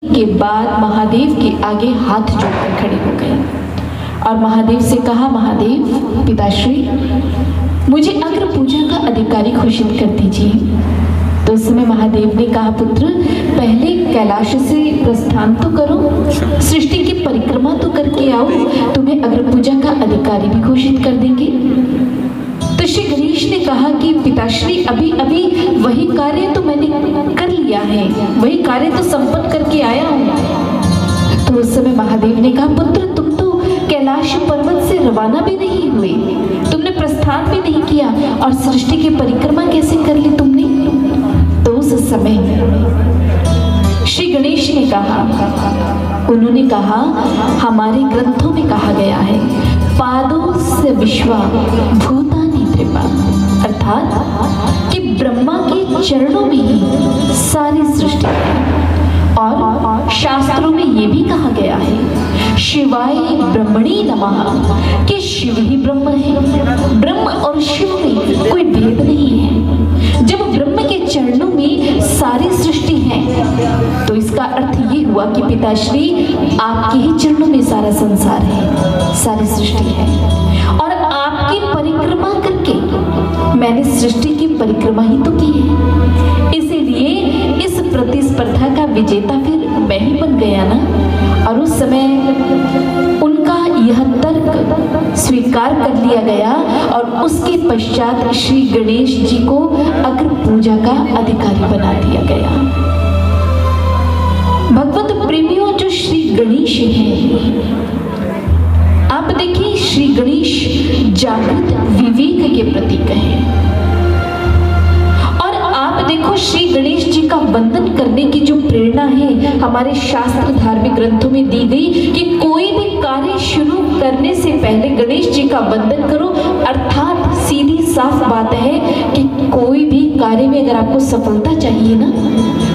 के बाद महादेव के आगे हाथ जोड़कर खड़े हो गए और महादेव से कहा, महादेव पिताश्री, मुझे अग्र पूजा का अधिकारी घोषित कर दीजिए। तो उस समय महादेव ने कहा, पुत्र पहले कैलाश से प्रस्थान तो करो, सृष्टि की परिक्रमा तो करके आओ, तुम्हें अग्र पूजा का अधिकारी भी घोषित कर देंगे। तो श्री गणेश ने कहा कि पिताश्री, अभी अभी वही कार्य तो मैंने कर लिया है, वही कार्य तो संपन्न करके आया हूँ। तो उस समय महादेव ने कहा, पुत्र तुम तो कैलाश पर्वत से रवाना भी नहीं हुए, तुमने प्रस्थान भी नहीं किया और सृष्टि की परिक्रमा कैसे कर ली तुमने? तो उस समय श्री गणेश ने कहा, उन्होंने कहा, हमारे ग्रंथों में कहा गया है, पादों से विश्वा भूतानि त्रिपा, अर्थात कि ब्रह्मा के चरणों में ही सारी सृष्टि है। और शास्त्रों में ये भी कहा गया है, शिवाय ब्रह्मणे नमः, कि शिव ही ब्रह्म है, ब्रह्म और शिव में कोई भेद नहीं है। जब ब्रह्म के चरणों में सारी सृष्टि है तो इसका अर्थ ये हुआ कि पिताश्री आपके ही चरणों में सारा संसार है, सारी सृष्टि है, और आपकी परिक्रमा करके मैंने सृष्टि की परिक्रमा ही तो की है। इसीलिए इस प्रतिस्पर्धा का विजेता फिर मैं ही बन गया ना। और उस समय उनका यह तर्क स्वीकार कर लिया गया और उसके पश्चात श्री गणेश जी को अग्र पूजा का अधिकारी बना दिया गया। भगवत प्रेमियों, जो श्री गणेश हैं, आप देखिए, श्री गणेश जागृत विवेक के प्रतीक हैं। आप देखो, श्री गणेश जी का वंदन करने की जो प्रेरणा है हमारे शास्त्र धार्मिक ग्रंथों में दी गई कि कोई भी कार्य शुरू करने से पहले गणेश जी का वंदन करो। अर्थात सीधी साफ बात है कि कोई भी कार्य में अगर आपको सफलता चाहिए ना,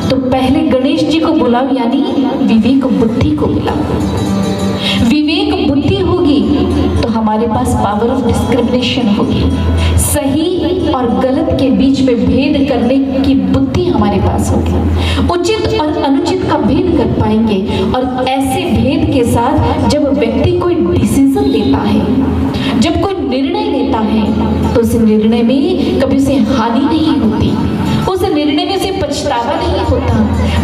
तो पहले गणेश जी को बुलाओ, यानी विवेक बुद्धि को बुलाओ। विवेक बुद्धि होगी तो हमारे पास पावर ऑफ डिस्क्रिमिनेशन होगी, सही और गलत के बीच में भेद करने की बुद्धि हमारे पास होगी, उचित और अनुचित का भेद कर पाएंगे। और ऐसे भेद के साथ जब व्यक्ति कोई डिसीजन लेता है, जब कोई निर्णय लेता है, तो उस निर्णय में कभी उसे हानि नहीं होती, उस निर्णय में उसे पछतावा नहीं होता,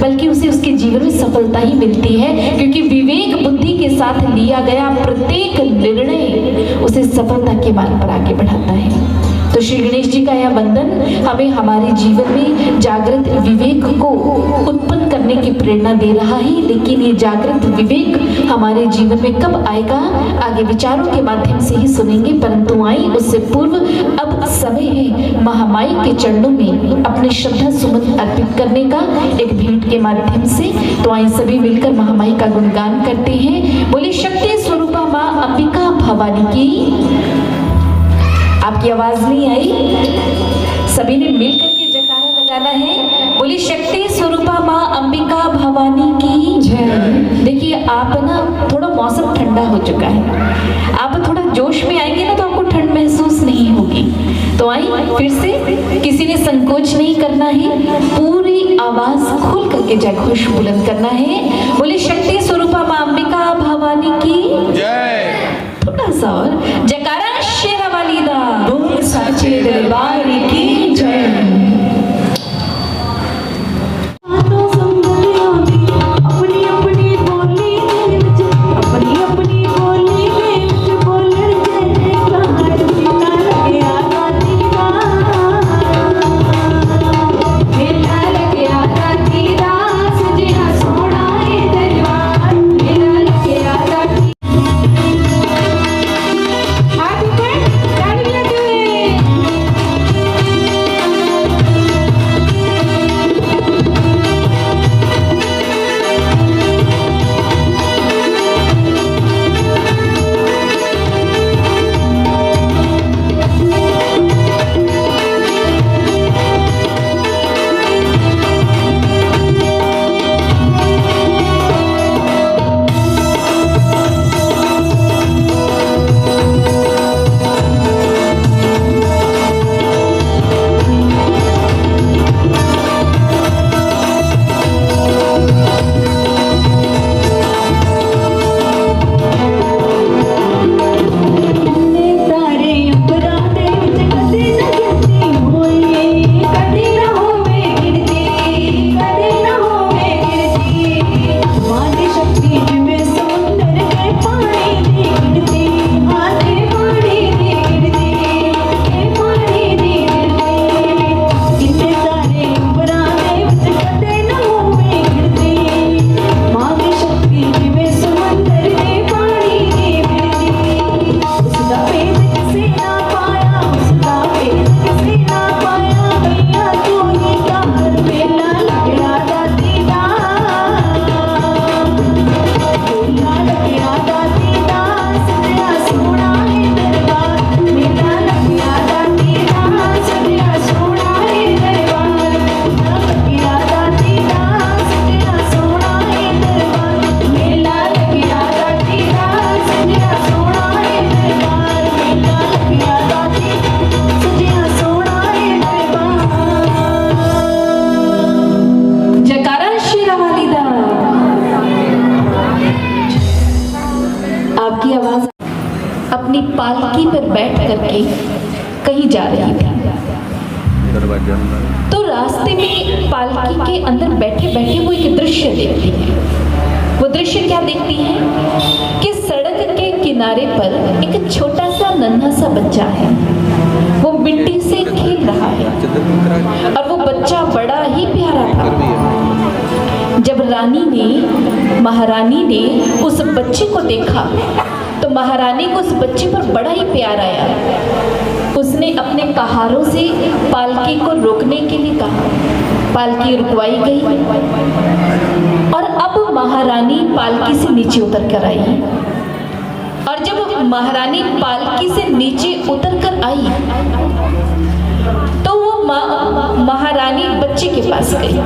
बल्कि उसे उसके जीवन में सफलता ही मिलती है, क्योंकि विवेक बुद्धि के साथ लिया गया प्रत्येक निर्णय उसे सफलता के मार्ग पर आगे बढ़ाता है। तो श्री गणेश जी का यह वंदन हमें हमारे जीवन में जागृत विवेक को उत्पन्न करने की प्रेरणा दे रहा है। लेकिन ये जागृत विवेक हमारे जीवन में कब आएगा, आगे विचारों के माध्यम से ही सुनेंगे। परंतु आई उससे पूर्व अब समय है महामाई के चरणों में अपने श्रद्धा सुमन अर्पित करने का एक भेंट के माध्यम से। तो आई सभी मिलकर महामाई का गुणगान करते हैं। बोले शक्ति स्वरूपा माँ अंबिका भवानी की। आपकी आवाज नहीं आई, सभी ने मिलकर के जयकारा लगाना है। बोली शक्ति स्वरूपा माँ अंबिका भवानी की जय। देखिए, आप ना थोड़ा मौसम ठंडा हो चुका है, आप थोड़ा जोश में आएंगे ना तो आपको ठंड महसूस नहीं होगी। तो आई फिर से, किसी ने संकोच नहीं करना है, पूरी आवाज खोल करके जय घोष बुलंद करना है। बोली शक्ति स्वरूपा माँ अंबिका भवानी की जय। थोड़ा सा और जयकारा शेरा वाली दा, बोल साचे दरबार की जय। आवाज अपनी पालकी पर बैठ करके कहीं जा रही थी। तो रास्ते में पालकी के अंदर बैठे बैठे वो एक दृश्य देखती है। वो दृश्य क्या देखती है कि सड़क के किनारे पर एक छोटा सा नन्हा सा बच्चा है, वो मिट्टी से खेल रहा है और वो बच्चा बड़ा ही प्यारा था। जब महारानी ने उस बच्चे को देखा तो महारानी को उस बच्चे पर बड़ा ही प्यार आया। उसने अपने कहारों से पालकी को रोकने के लिए कहा, पालकी रुकवाई गई और अब महारानी पालकी से नीचे उतर कर आई। और जब महारानी पालकी से नीचे उतर कर आई तो वो महारानी बच्चे के पास गई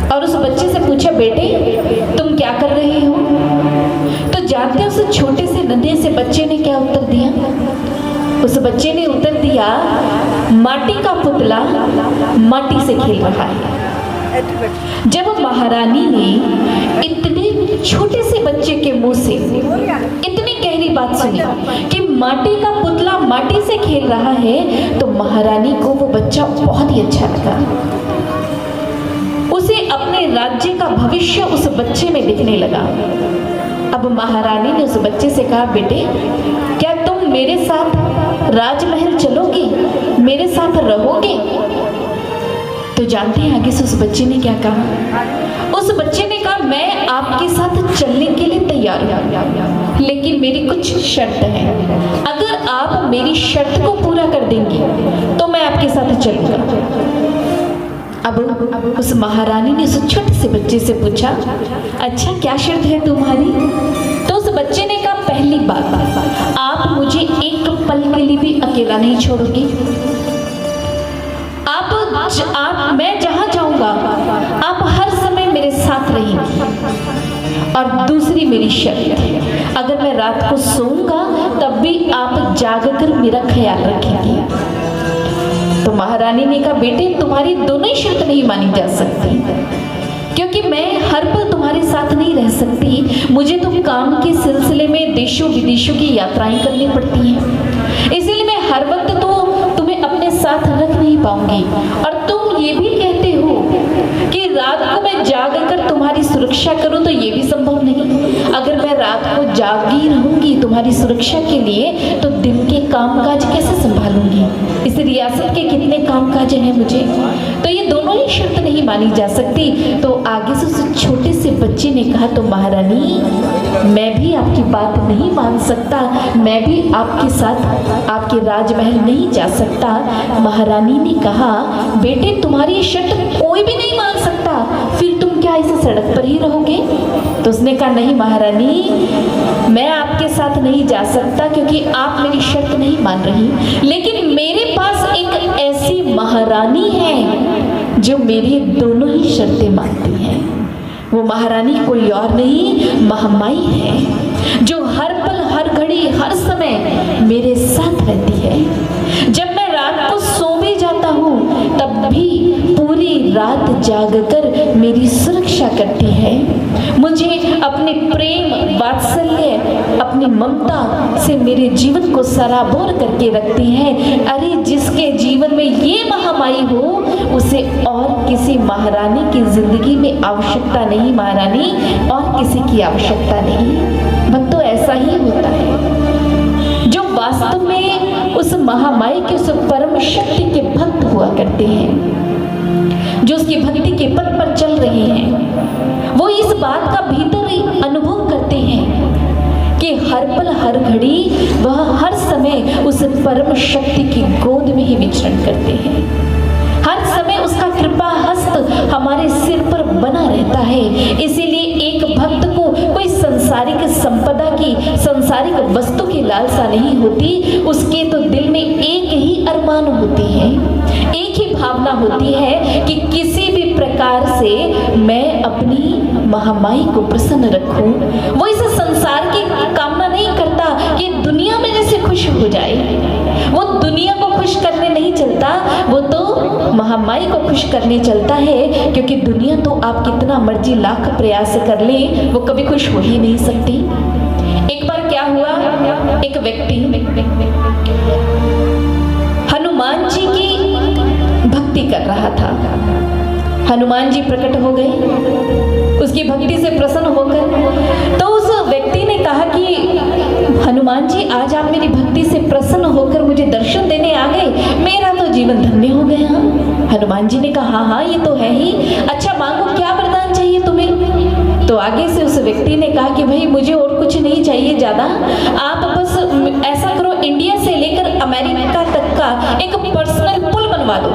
और उस बच्चे से पूछा, बेटे तुम क्या कर रहे हो? तो जानते हो उस छोटे से नन्हे से बच्चे ने क्या उत्तर दिया? उस बच्चे ने उत्तर दिया, माटी का पुतला माटी से खेल रहा है। जब महारानी ने इतने छोटे से बच्चे के मुंह से इतनी गहरी बात सुनी कि माटी का पुतला माटी से खेल रहा है तो महारानी को वो बच्चा बहुत ही अच्छा लगा। उसे अपने राज्य का भविष्य उस बच्चे में दिखने लगा। अब महारानी ने उस बच्चे से कहा, बेटे क्या तुम मेरे साथ राजमहल चलोगे, मेरे साथ रहोगे? तो जानते हैं आगे से उस बच्चे ने क्या कहा? उस बच्चे ने कहा, मैं आपके साथ चलने के लिए तैयार हूं, लेकिन मेरी कुछ शर्त है। अगर आप मेरी शर्त को पूरा कर देंगे तो मैं आपके साथ चलूंगा। अब उस महारानी ने उस छोटे से बच्चे से पूछा, अच्छा क्या शर्त है तुम्हारी? तो उस बच्चे ने कहा, पहली बात, आप मुझे एक पल के लिए भी अकेला नहीं छोड़ोगे। आप मैं जहां जाऊंगा आप हर समय मेरे साथ रहेंगे। और दूसरी मेरी शर्त है, अगर मैं रात को सोऊंगा तब भी आप जागकर मेरा ख्याल रखेंगे। तो महारानी ने कहा, बेटे तुम्हारी दोनों ही शर्त नहीं मानी जा सकती, क्योंकि मैं हर पल तुम्हारे साथ नहीं रह सकती। मुझे तो काम के सिलसिले में देशों विदेशों की यात्राएं करनी पड़ती हैं, इसीलिए मैं हर वक्त तो तुम्हें अपने साथ रख नहीं पाऊंगी। और तुम ये भी कहते हो कि रात को मैं जाग कर तुम्हारी सुरक्षा करूं, तो ये भी संभव नहीं। अगर मैं रात को जागी रहूंगी तुम्हारी सुरक्षा के लिए तो दिन के कामकाज कैसे संभालूंगी? इस रियासत के कितने कामकाज हैं मुझे, तो ये दोनों ही शर्त नहीं मानी जा सकती। तो आगे से उस छोटे से बच्चे ने कहा, तो महारानी मैं भी आपकी बात नहीं मान सकता, मैं भी आपके साथ आपके राजमहल नहीं जा सकता। महारानी ने कहा, बेटे तुम्हारी शर्त कोई भी नहीं मान सकता, फिर तुम क्या इस सड़क पर ही रहोगे? तो उसने कहा, नहीं महारानी मैं आपके साथ नहीं जा सकता क्योंकि आप मेरी शर्त नहीं मान रही, लेकिन मेरे पास एक ऐसी महारानी है जो मेरी दोनों ही शर्तें मानती है। वो महारानी कोई और नहीं, महामाई है, जो हर पल हर घड़ी हर समय मेरे साथ रहती है। जब मैं रात को सो भी जाता हूँ तब भी पूरी रात जागकर मेरी सुरक्षा करती है। मुझे अपने प्रेम वात्सल्य अपनी ममता से मेरे जीवन को सराबोर करके रखती है। अरे जिसके जीवन में ये महामाई हो उसे और किसी महारानी की जिंदगी में आवश्यकता नहीं, महारानी और किसी की आवश्यकता नहीं। भक्तों ऐसा ही होता है, जो वास्तव में उस महामाई के उस परम शक्ति के भक्त हुआ करते हैं, जो उसकी भक्ति के पथ पर चल रहे हैं, वो इस बात का भीतर ही अनुभव करते हैं कि हर पल हर घड़ी वह हर समय उस परम शक्ति की गोद में ही विचरण करते हैं। हर समय उसका कृपा हस्त हमारे सिर पर बना रहता है। इसीलिए एक भक्त को कोई सांसारिक संपदा की, सांसारिक वस्तु की लालसा नहीं होती, उसके तो दिल में एक ही अरमान होती है, एक ही भावना होती है कि किसी भी प्रकार से मैं अपनी महामाई को प्रसन्न रखूं। वो इस संसार की कामना नहीं करता कि दुनिया में जैसे खुश हो जाए, वो दुनिया को खुश करने नहीं चलता, वो तो महामाई को खुश करने चलता है, क्योंकि दुनिया तो आप कितना मर्जी लाख प्रयास कर ले वो कभी खुश हो ही नहीं सकती। एक बार क्या हुआ, एक व्यक्ति हनुमान जी की भक्ति कर रहा था। हनुमान जी प्रकट हो गए, उसकी भक्ति से प्रसन्न होकर। तो उस व्यक्ति ने कहा कि हनुमान जी, आज आप मेरी भक्ति से प्रसन्न होकर मुझे दर्शन देने आ गए, मेरा तो जीवन धन्य हो गया। हनुमान जी ने कहा, हाँ ये तो है ही। अच्छा मांगो, क्या वरदान चाहिए तुम्हें? तो आगे से उस व्यक्ति ने कहा कि भाई मुझे और कुछ नहीं चाहिए ज्यादा, आप बस ऐसा करो, इंडिया से लेकर अमेरिका तक का एक पर्सनल पुल बनवा दो,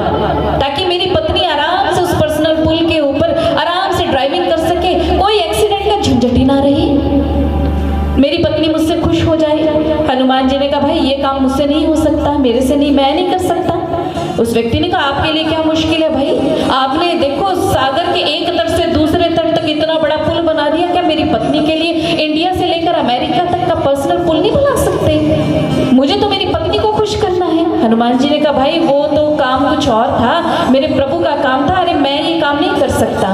ताकि मेरी पत्नी आराम से उस पर्सनल पुल के ऊपर आराम से ड्राइविंग कर सके, कोई एक्सीडेंट का झंझट ही ना रहे, मेरी पत्नी मुझसे खुश हो जाए। हनुमान जी ने कहा, भाई ये काम मुझसे नहीं हो सकता, मेरे से नहीं, मैं नहीं कर सकता। उस व्यक्ति ने कहा, आपके लिए क्या मुश्किल है भाई, आपने देखो सागर के एक तट से दूसरे तट तक इतना बड़ा पुल बना दिया, क्या मेरी पत्नी के लिए इंडिया से लेकर अमेरिका तक का पर्सनल पुल नहीं बना सकते? मुझे तो मेरी पत्नी को खुश करना है। हनुमान जी ने कहा, भाई वो तो काम कुछ और था, मेरे प्रभु का काम था, अरे मैं ये काम नहीं कर सकता,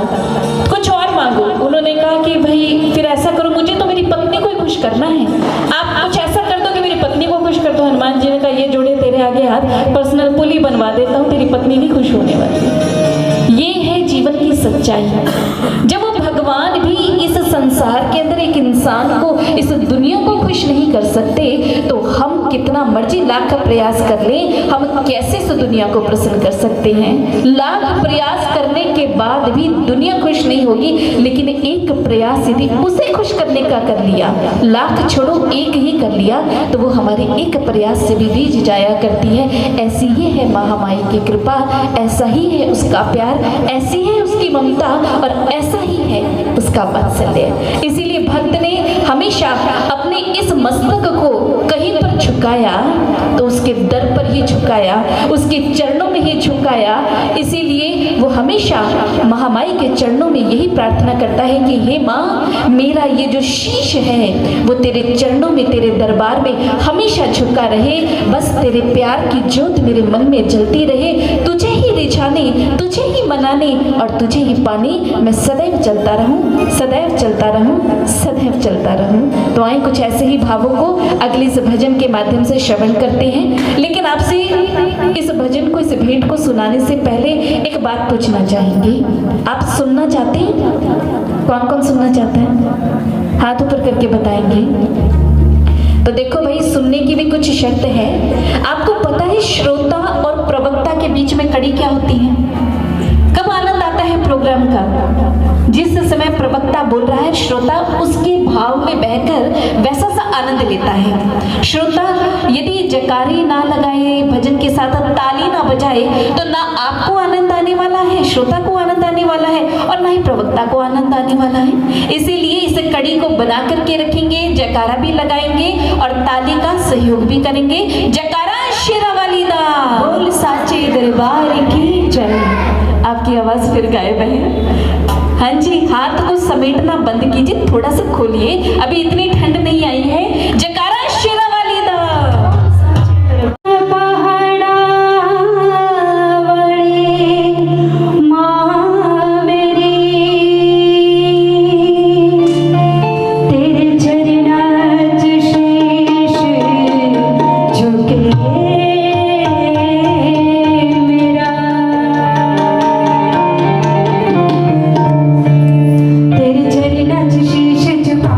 कुछ और मांगो। उन्होंने कहा कि भाई फिर ऐसा करो, मुझे तो मेरी पत्नी को ही खुश करना है, आप कुछ ऐसा कर दो कि मेरी पत्नी को खुश कर दो। हनुमान जी ने कहा, ये जोड़े तेरे आगे हाथ, पर्सनल पुल ही बनवा देता हूँ, तेरी पत्नी नहीं खुश होने वाली। ये है जीवन की सच्चाई। जब वो भगवान भी इस संसार के अंदर एक इंसान को, इस दुनिया को खुश नहीं कर सकते, तो हम कितना मर्जी लाख प्रयास कर लें, हम कैसे इस दुनिया को प्रसन्न कर सकते हैं? लाख प्रयास करने के बाद भी दुनिया खुश नहीं होगी, लेकिन एक प्रयास यदि उसे खुश करने का कर लिया, लाख छोड़ो एक ही कर लिया, तो वो हमारे एक प्रयास से भी रीझ जाया करती है। ऐसी ही है महामाई की कृपा, ऐसा ही है उसका प्यार, ऐसी है उसकी ममता, और ऐसा ही है उसका वात्सल्य। इसीलिए भक्त ने हमेशा अपने इस मस्तक को कहीं पर झुकाया तो उसके दर पर ही झुकाया, उसके चरणों में ही झुकाया। इसीलिए वो हमेशा महामाई के चरणों में यही प्रार्थना करता है कि हे माँ, मेरा ये जो शीश है वो तेरे चरणों में, तेरे दरबार में हमेशा झुका रहे, बस तेरे प्यार की ज्योत मेरे मन में जलती रहे, तुझे ही रिझाने, तुझे ही मनाने और तुझे ही पाने मैं सदैव चलता रहूं, सदैव चलता रहूं, सदैव चलता रहूं। तो आए कुछ ऐसे ही भावों को अगले इस भजन के माध्यम से श्रवण करते हैं। लेकिन आपसे इस भजन को, इस भेंट को सुनाने से पहले एक बात पूछना चाहेंगे, आप सुनना चाहते हैं? कौन कौन सुनना चाहता है? हाथ ऊपर करके बताएंगे। तो देखो भाई, सुनने की भी कुछ शर्त है। आपको पता है श्रोता और प्रवक्ता के बीच में कड़ी क्या होती है? कब आनंद आता है प्रोग्राम का? जिस समय प्रवक्ता बोल रहा है, श्रोता उसके भाव में बहकर वैसा सा आनंद लेता है। श्रोता यदि जयकारी ना लगाए, भजन के साथ ताली ना बजाए, तो ना आपको आनंद आने वाला है, श्रोता को आनंद आने वाला है, और ना ही प्रवक्ता को आनंद आने वाला है। इसीलिए इस कड़ी को बना करके रखेंगे, जयकारा भी लगाएंगे और ताली का सहयोग भी करेंगे। जयकारा शेरा वाली दा बोल साचे दरबार की जय। आपकी आवाज फिर गायब है। हाँ जी, हाथ को समेटना बंद कीजिए, थोड़ा सा खोलिए, अभी इतनी ठंड नहीं आई है। जयकारा शेरा वाली दा। तेरे चरणों च शीश झुका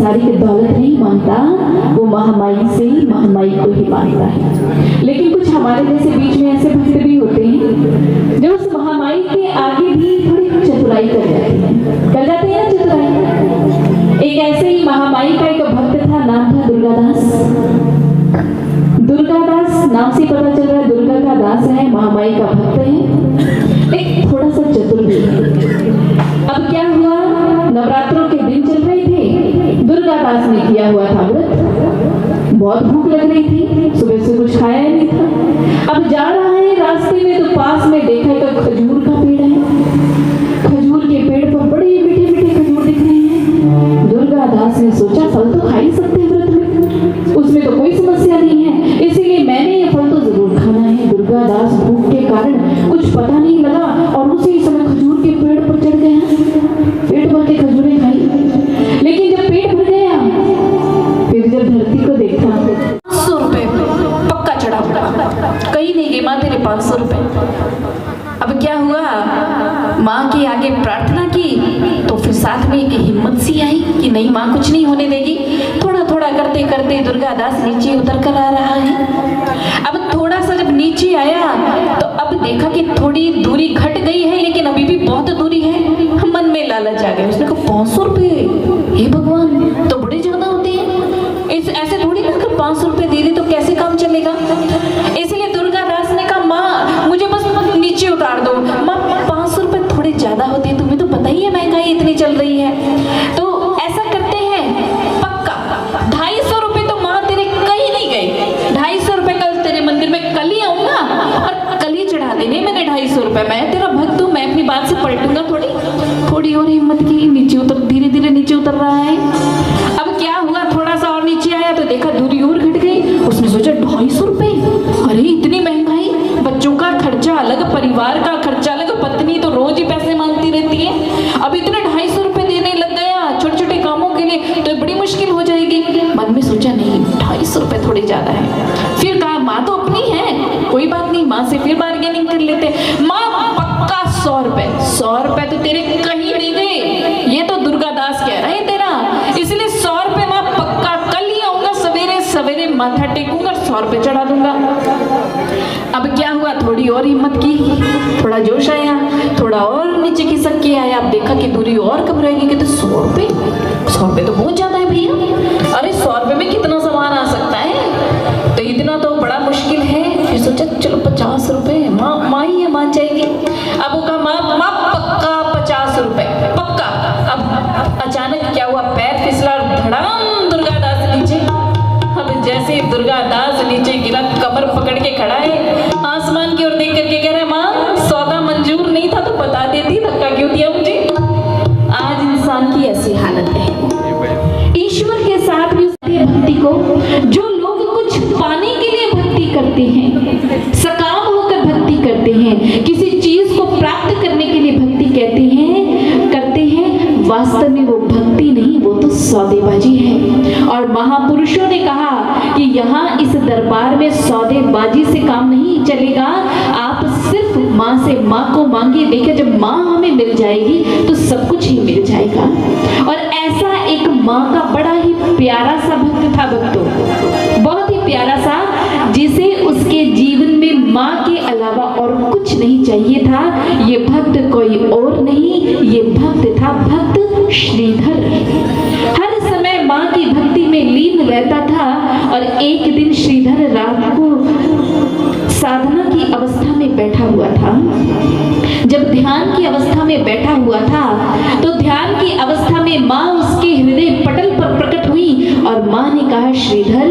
सांसारिक दौलत नहीं मांगता, वो महामाई से ही महामाई को ही मांगता है। लेकिन कुछ हमारे जैसे बीच में ऐसे भक्त भी होते हैं जो उस महामाई के आगे भी थोड़ी चतुराई कर जाते हैं। कर जाते हैं ना चतुराई। एक ऐसे ही महामाई का एक भक्त था, नाम था दुर्गादास। दुर्गादास नाम से पता चल रहा है दुर्गा का दास है, महामाई का भक्त है, लेकिन थोड़ा सा चतुर भी है। अब क्या हुआ, नवरात्रों के दिन चल रहे थे, दुर्गादास ने किया हुआ था व्रत, बहुत भूख लग रही थी, सुबह से कुछ खाया नहीं था। अब जा रहा है रास्ते में तो पास में देखा तो खजूर का पेड़ है। खजूर के पेड़ पर बड़े मीठे मीठे खजूर दिख रहे हैं। दुर्गादास ने सोचा फल तो खा ही सकते हैं व्रत में, उसमें तो कोई समस्या नहीं है, इसीलिए मैंने ये फल तो जरूर खाना है। दुर्गादास भूख के कारण कुछ पता नहीं लगा और उसी समय खजूर के पेड़ पर चढ़ गया, पेट भर के खजूरें खाई। लेकिन जब पेट भर गया, फिर जब धरती को देखा, 500 रुपए पक्का चढ़ा हुआ, कहीं नहीं गई माँ तेरे 500 रुपए। अब क्या हुआ, माँ के आगे प्रार्थना की तो फिर साथ में एक हिम्मत सी आई कि नहीं माँ कुछ नहीं होने देगी। थोड़ा थोड़ा करते करते दुर्गादास नीचे उतर कर आ रहा है। अब थोड़ा सा जब नीचे आया तो अब देखा कि थोड़ी दूरी घट गई है, लेकिन अभी भी बहुत दूरी है। मन में लालच आ गया, उसने कहा 500 रुपए, हे भगवान तो बड़े ज्यादा होते हैं, इस ऐसे थोड़ी ना 500 रुपए दे दे तो कैसे काम चलेगा। इसलिए दुर्गादास ने कहा माँ मुझे बस नीचे उतार दो। माँ 500 रुपए थोड़े ज्यादा होते हैं, तुम्हें तो पता ही है महंगाई इतनी चल रही है, तो ऐसा करते हैं पक्का 250 रुपए तो माँ तेरे कहीं नहीं गए, 250 रुपए कल तेरे मंदिर में कल ही आऊंगा और कल ही चढ़ा देने मैंने 250 रुपए। मैं तेरा भक्त हूँ, मैं अपनी बात से पलटूंगा थोड़ी और हिम्मत की, नीचे उतर, धीरे धीरे नीचे उतर रहा है। अब क्या हुआ, थोड़ा सा और नीचे आया तो देखा दूरी और घट गई। उसने सोचा 250 रुपए, अरे इतनी महंगाई, बच्चों का खर्चा अलग, परिवार का खर्चा अलग, पत्नी तो रोज ही पैसे मांगती रहती है, अब इतने 250 रुपए देने लग गया छोटे छोटे कामों के लिए तो बड़ी मुश्किल हो जाएगी। मन में सोचा नहीं 250 रुपए थोड़े ज्यादा है। फिर कहा माँ तो अपनी है, कोई बात नहीं, माँ से फिर बार्गेनिंग कर लेते। माँ पक्का 100 रुपए, 100 रुपए तो तेरे कहीं नहीं गए, ये तो दुर्गादास कह रहा है तेरा, इसलिए 100 रुपए माँ पक्का कल ही आऊंगा, सवेरे सवेरे माथा टेकूंगा, 100 रुपए चढ़ा दूंगा। अब क्या हुआ, थोड़ी और हिम्मत की, थोड़ा जोश आया, थोड़ा और नीचे खिसक के आया। अब देखा कि दूरी और कम रहेगी कि तो 100 रुपए तो बहुत ज्यादा है भैया, अरे 100 रुपए में कितना सामान आ सकता है, तो इतना तो बड़ा मुश्किल है। फिर सोचा चलो 50 रुपए, माँ ही मान जाएगी। अब वो कहा माँ पक्का 50 रुपए पक्का। अब अचानक क्या हुआ, पैर फिसला, धड़ाम दुर्गादास नीचे। अब जैसे दुर्गादास नीचे गिरा, कमर पकड़ के खड़ा है, आसमान की ओर देख करके कह रहा है माँ सौदा मंजूर नहीं था तो बता देती, धक्का क्यों दिया मुझे। आज इंसान की ऐसी हालत है, ईश्वर के साथ भी भक्ति को, जो लोग कुछ पाने के लिए भक्ति करते हैं, सकाम होकर भक्ति करते हैं, किसी चीज को प्राप्त करने के लिए भक्ति करते हैं, वास्तव में वो भक्ति नहीं, वो तो सौदेबाजी है। और महापुरुषों ने कहा कि यहाँ इस दरबार में सौदेबाजी से काम नहीं चलेगा, आप सिर्फ माँ से, माँ को मांगिए, देखिए जब माँ हमें मिल जाएगी तो सब कुछ ही मिल जाएगा। और ऐसा एक माँ का बड़ा ही प्यारा सा भक्त था, भक्तों बहुत ही प्यारा सा, जिसे उसके जीवन में माँ के अलावा और कुछ नहीं चाहिए था। ये भक्त कोई और नहीं, ये भक्त था भक्त श्रीधर। हर समय माँ की भक्ति में लीन रहता था। और एक दिन श्रीधर रात को साधना की अवस्था में बैठा हुआ था। जब ध्यान की अवस्था में बैठा हुआ था तो ध्यान की अवस्था में माँ उसके हृदय पटल पर प्रकट हुई और माँ ने कहा श्रीधर,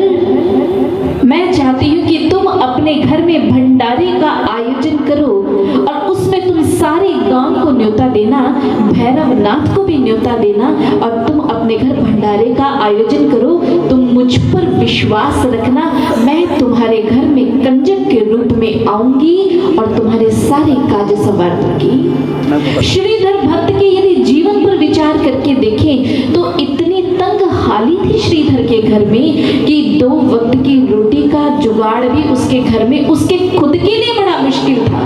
मैं चाहती हूँ कि तुम अपने घर में भंडारे का आयोजन करो और उसमें तुम सारे गांव को न्योता देना, भैरवनाथ को भी न्योता देना, और तुम अपने घर भंडारे का आयोजन करो। तुम मुझ पर विश्वास रखना, मैं तुम्हारे घर में कंजक के रूप में आऊंगी और तुम्हारे सारे काज संवार दूंगी। श्रीधर भक्त के यदि जीवन पर विचार करके देखें तो इतनी तंग हाली थी श्रीधर के घर में कि 2 वक्त की रोटी का जुगाड़ भी उसके घर में उसके खुद के लिए बड़ा मुश्किल था।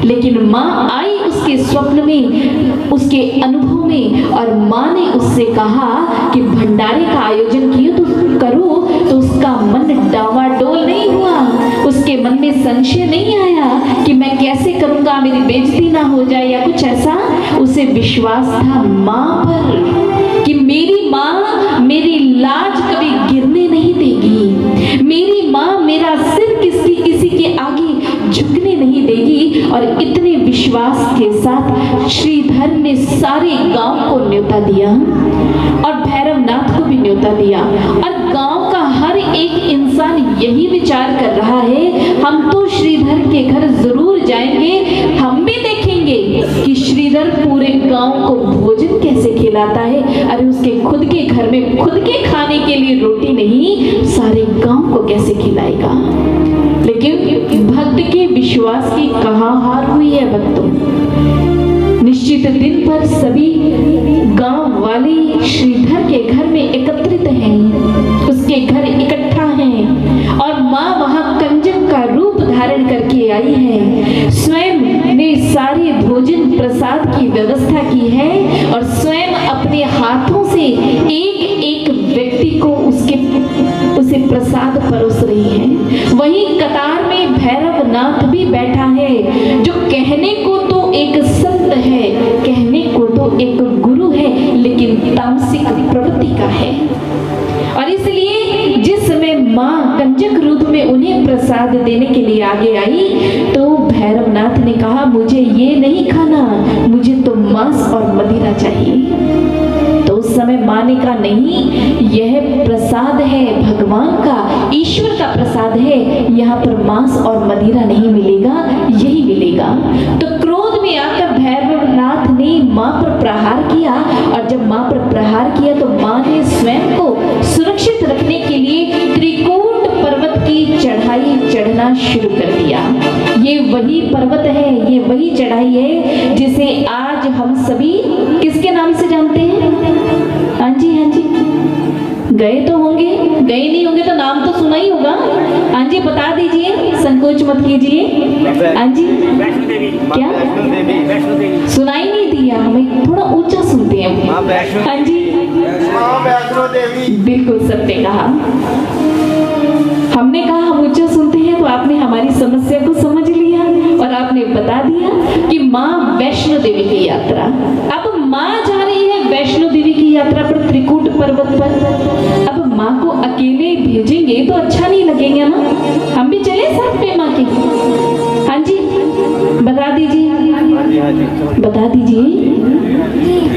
लेकिन माँ आई उसके उसके स्वप्न में, उसके अनुभव में, और माँ ने उससे कहा कि भंडारे का आयोजन किए तो करो, तो उसका मन डावाडोल नहीं हुआ, उसके मन में संशय नहीं आया कि मैं कैसे करूंगा, मेरी बेइज्जती ना हो जाए या कुछ ऐसा। उसे विश्वास था माँ पर कि मेरी माँ मेरी लाज कभी गिरने नहीं देगी, मेरी माँ मेरा सिर किसी के आगे झुकने नहीं देगी। और इतने विश्वास के साथ श्रीधर ने सारे गांव को न्योता दिया और भैरवनाथ को भी न्योता दिया। और गांव का हर एक इंसान यही विचार कर रहा है, हम तो श्रीधर के घर जरूर जाएंगे, हम भी देखेंगे कि श्रीधर पूरे गांव को भोजन कैसे खिलाता है। अरे उसके खुद के घर में खुद के खाने के लिए रोटी नहीं, सारे गांव को कैसे खिलाएगा। लेकिन भक्त के विश्वास की कहाँ हार हुई है भक्तों। निश्चित दिन पर सभी गांव वाले श्रीधर के घर में एकत्रित हैं, उसके घर इकट्ठा हैं और माँ वहां कंजक का रूप धारण करके आई है। स्वयं ने सारे भोजन प्रसाद की व्यवस्था की है और स्वयं अपने हाथों से एक एक व्यक्ति को उसे प्रसाद परोस रही है। वहीं कतार में भैरवनाथ भी बैठा है, जो कहने को तो एक संत है, कहने को तो एक गुरु है, लेकिन तामसिक प्रवृत्ति का है। और इसलिए जिस समय माँ कंजक रूप में उन्हें प्रसाद देने के लिए आगे आई, तो भैरवनाथ ने कहा मुझे ये नहीं खाना, मुझे तो मांस और मदिरा चाहिए। तो उस समय माँ ने कहा नहीं, यह प्रसाद है भगवान का, ईश्वर का प्रसाद है, यहाँ पर मांस और मदिरा नहीं मिलेगा, यही मिलेगा। तो क्रोध में आकर भैरवनाथ ने माँ पर प्रहार किया और जब माँ पर प्रहार किया तो माँ ने स्वयं को सुरक्षित रखने के लिए त्रिकूट पर्वत की चढ़ाई चढ़ना शुरू कर दिया। ये वही पर्वत है, ये वही चढ़ाई है जिसे आज हम सभी किसके नाम से जानते हैं? हाँ जी, हाँ जी, गए तो होंगे, गए नहीं होंगे तो नाम तो सुना ही होगा। हाँ जी, बता दीजिए, संकोच मत कीजिए। हाँ जी, क्या सुनाई नहीं दिया? हमें थोड़ा ऊंचा सुनते हैं। हाँ जी, बिल्कुल सत्य कहा। हमने कहा हम ऊंचा सुनते हैं, तो आपने हमारी समस्या को समझ लिया और आपने बता दिया कि माँ वैष्णो देवी की यात्रा। अब माँ जा रही है वैष्णो देवी की यात्रा पर, त्रिकूट पर्वत पर। अब माँ को अकेले भेजेंगे तो अच्छा नहीं लगेगा ना, हम भी चले साथ में माँ के। हाँ जी, बता दीजिए, बता दीजिए।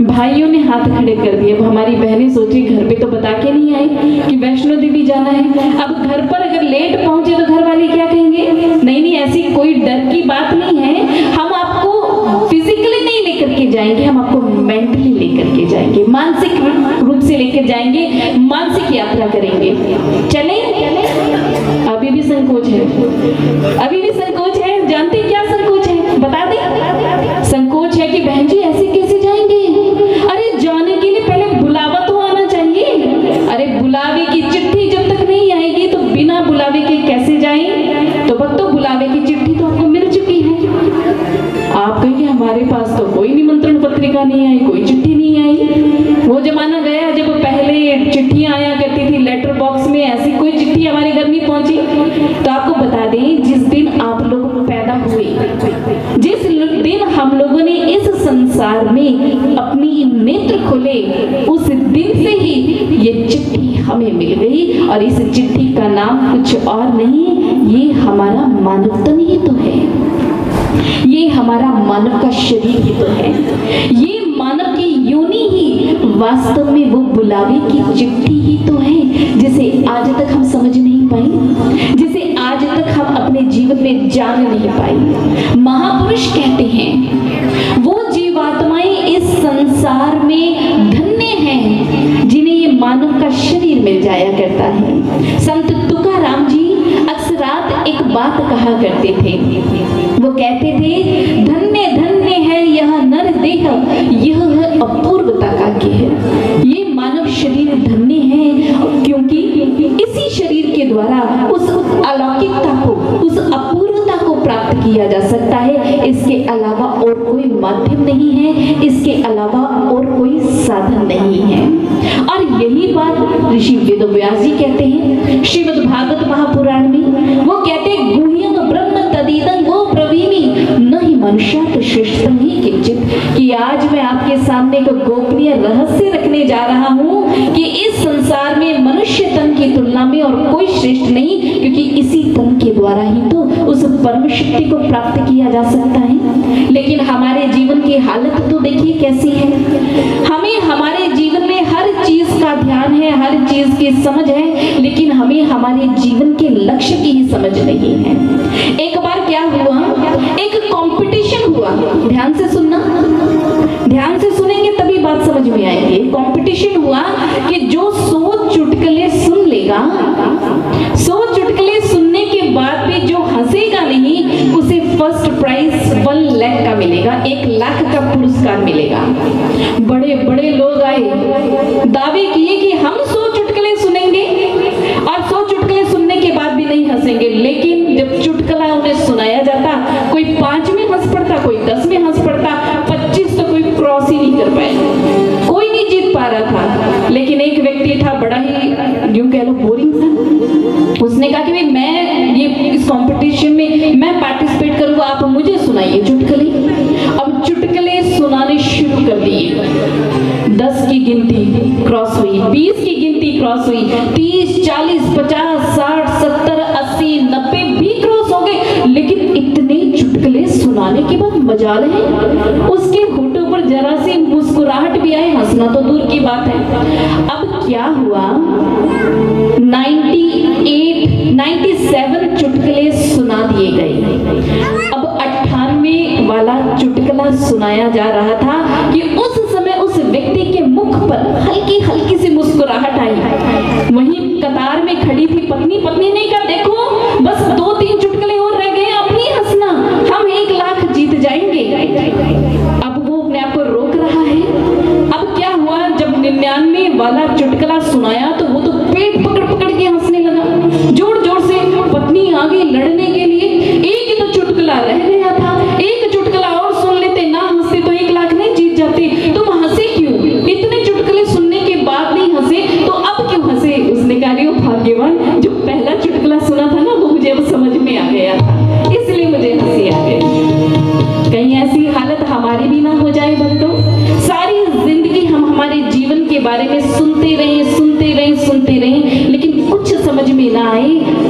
भाइयों ने हाथ खड़े कर दिए। अब हमारी बहनें सोची घर पे तो बता के नहीं आई कि वैष्णो देवी जाना है। अब घर पर अगर लेट पहुंचे तो घर वाले क्या कहेंगे? नहीं नहीं, ऐसी कोई डर की बात नहीं है, हम आपको फिजिकली नहीं लेकर के जाएंगे, हम आपको मेंटली लेकर के जाएंगे, मानसिक रूप से लेकर जाएंगे, मानसिक यात्रा करेंगे। चले? अभी भी संकोच है, अभी भी संकोच है। जानते क्या संकोच है? बता दें। संकोच है कि बहन जी ऐसे कैसे जाएंगे? अरे जाने के लिए पहले बुलावा तो आना चाहिए। अरे बुलावे की चिट्ठी जब तक नहीं आएगी तो बिना बुलावे के कैसे जाएं? तो भक्तों, बुलावे की चिट्ठी तो आपको मिल चुकी है। आप कहेंगे हमारे पास तो कोई निमंत्रण पत्रिका नहीं आई, कोई चिट्ठी नहीं आई। वो जमाना गया जब पहले चिट्ठियां आया करती थी लेटर बॉक्स में, ऐसी कोई चिट्ठी हमारे घर नहीं पहुंची। तो आपको बता दें, जिस दिन आप लोग पैदा हुए, जिस दिन हम लोगों ने इस संसार में अपनी नेत्र खोले, उस दिन से ही ये चिट्ठी हमें मिल गई। और इस चिट्ठी का नाम कुछ और नहीं, ये हमारा मानव तन ही तो है, ये हमारा मानव का शरीर ही तो है, ये मानव की योनि ही वास्तव में वो बुलावे की चिट्ठी ही तो है, जिसे आज तक हम समझ नहीं पाए, जिसे आज तक हम अपने जीवन में जान नहीं पाए। महापुरुष कहते हैं वो जीवात्माएं इस संसार में धन्य हैं जिन्हें ये मानव का शरीर मिल जाया करता है। संत तुकाराम जी अक्सरात एक बात कहा करते थे, वो कहते थे धन्य धन्य है यह नर देह, यह है अपूर्वता का गेह। ये मानव शरीर धन्य है क्योंकि इसी शरीर के द्वारा उस अलौकिकता को, उस अपूर्वता को प्राप्त किया जा सकता है। इसके अलावा और कोई माध्यम नहीं है, इसके अलावा और कोई साधन नहीं है। और यही बात ऋषि वेदव्यास जी कहते हैं श्रीमद् भागवत महापुराण में। वो कहते हैं गुह्यम ब्रह्म तदिदं वो ब्रवीमि न हि मनुष्यात् श्रेष्ठं हि किंचित, कि आज मैं आपके सामने एक गोपनीय रहस्य रखने जा रहा हूँ कि इस संसार में मनुष्य तन की तुलना में और कोई श्रेष्ठ नहीं, क्योंकि इसी तन के द्वारा ही तो उस परम शक्ति को प्राप्त किया जा सकता है। लेकिन हमारे जीवन की हालत तो देखिए कैसी है। हमें हमारे जीवन में हर चीज का ध्यान है, हर चीज की समझ है, लेकिन हमें हमारे जीवन के लक्ष्य की ही समझ नहीं है। एक बार क्या हुआ, एक कंपटीशन हुआ। ध्यान से सुनना, ध्यान से सुनेंगे तभी बात समझ में आएगी। कंपटीशन हुआ कि जो 100 चुटकुले सुन लेगा, 100 चुटकुले सुनने के बाद भी जो हंसेगा नहीं, उसे फर्स्ट प्राइज 1 लाख का मिलेगा, 1 लाख का पुरस्कार मिलेगा। बड़े बड़े लोग आए, दावे किए कि हम 100 चुटकुले सुनेंगे और 100 चुटकुले सुनने के बाद भी नहीं हंसेंगे। लेकिन जब चुटकुला उन्हें सुनाया जाता, कोई 5 में हंस पड़ता, कोई 10 में हंस पड़ता, 25 तो कोई क्रॉस ही नहीं कर पाया, कोई नहीं जीत पा रहा था। लेकिन एक व्यक्ति था बड़ा ही यूं कह लो बोरिंग था। उसने कहा कि भाई मैं ये इस कंपटीशन में मैं पार्टिसिपेट करूंगा, आप मुझे सुनाइए चुटकुले। अब चुटकुले सुनाने शुरू कर दिए। 10 की गिनती क्रॉस हुई, 20 की गिनती क्रॉस हुई, 30, 40, 50, 60, 70, 80, 90 भी क्रॉस हो गए। लेकिन इतने चुटकुले सुनाने के बाद मजाल है, उसके होठों पर जरा सी मुस्कुराहट भी आए, हंसना तो दूर की बात है। अब क्या हुआ, 97 चुटकुले सुना दिए गए। अब 98 वाला चुटकुला सुनाया जा रहा था कि उस समय उस व्यक्ति के मुख पर हल्की हल्की सी मुस्कुराहट आई। वहीं कतार में खड़ी थी पत्नी, पत्नी ने कहा देखो बस 2-3 चुटकुले और रह गए, अब नहीं हंसना, हम 1 लाख जीत जाएंगे। अब वो अपने आप को रोक रहा है। अब क्या हुआ, जब 99 वाला चुटकुला सुनाया तो वो तो पेट पकड़ पकड़ के हंसने लगा, जोर जोर से। पत्नी आ गई लड़ने के लिए, एक ही तो चुटकुला रह गया था, एक चुटकुला और सुन लेते, ना हंसते तो 1 लाख नहीं जीत जाते, तुम हंसे क्यों? इतने चुटकुले सुनने के बाद नहीं हंसे तो अब क्यों हंसे? उसने कहा रे भाग्यवान, जो पहला चुटकुला सुना था ना वो मुझे अब समझ में आ गया था, इसलिए मुझे हंसी आ गई। कहीं ऐसी हालत हमारी भी ना हो जाए भक्तों, सारी जिंदगी हम हमारे जीवन के बारे में सुनते रहें, लेकिन कुछ समझ में ना आए।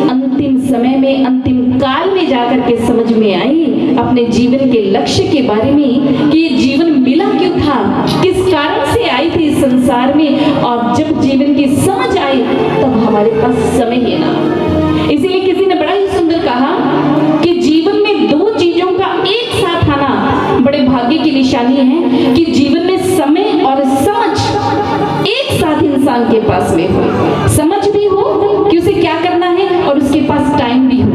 अंतिम समय में, अंतिम काल में जाकर के समझ में आई अपने जीवन के लक्ष्य के बारे में कि ये जीवन मिला क्यों था, किस कारण से आई थी इस संसार में। और जब जीवन की समझ आई तब हमारे पास समय है ना। इसीलिए किसी ने बड़ा ही सुंदर कहा कि जीवन में 2 चीजों का एक साथ आना बड़े भाग्य की निशानी है, कि जीवन में समय और समझ एक साथ इंसान के पास में हो। समझ भी हो कि उसे क्या करना है और उसके पास टाइम भी हो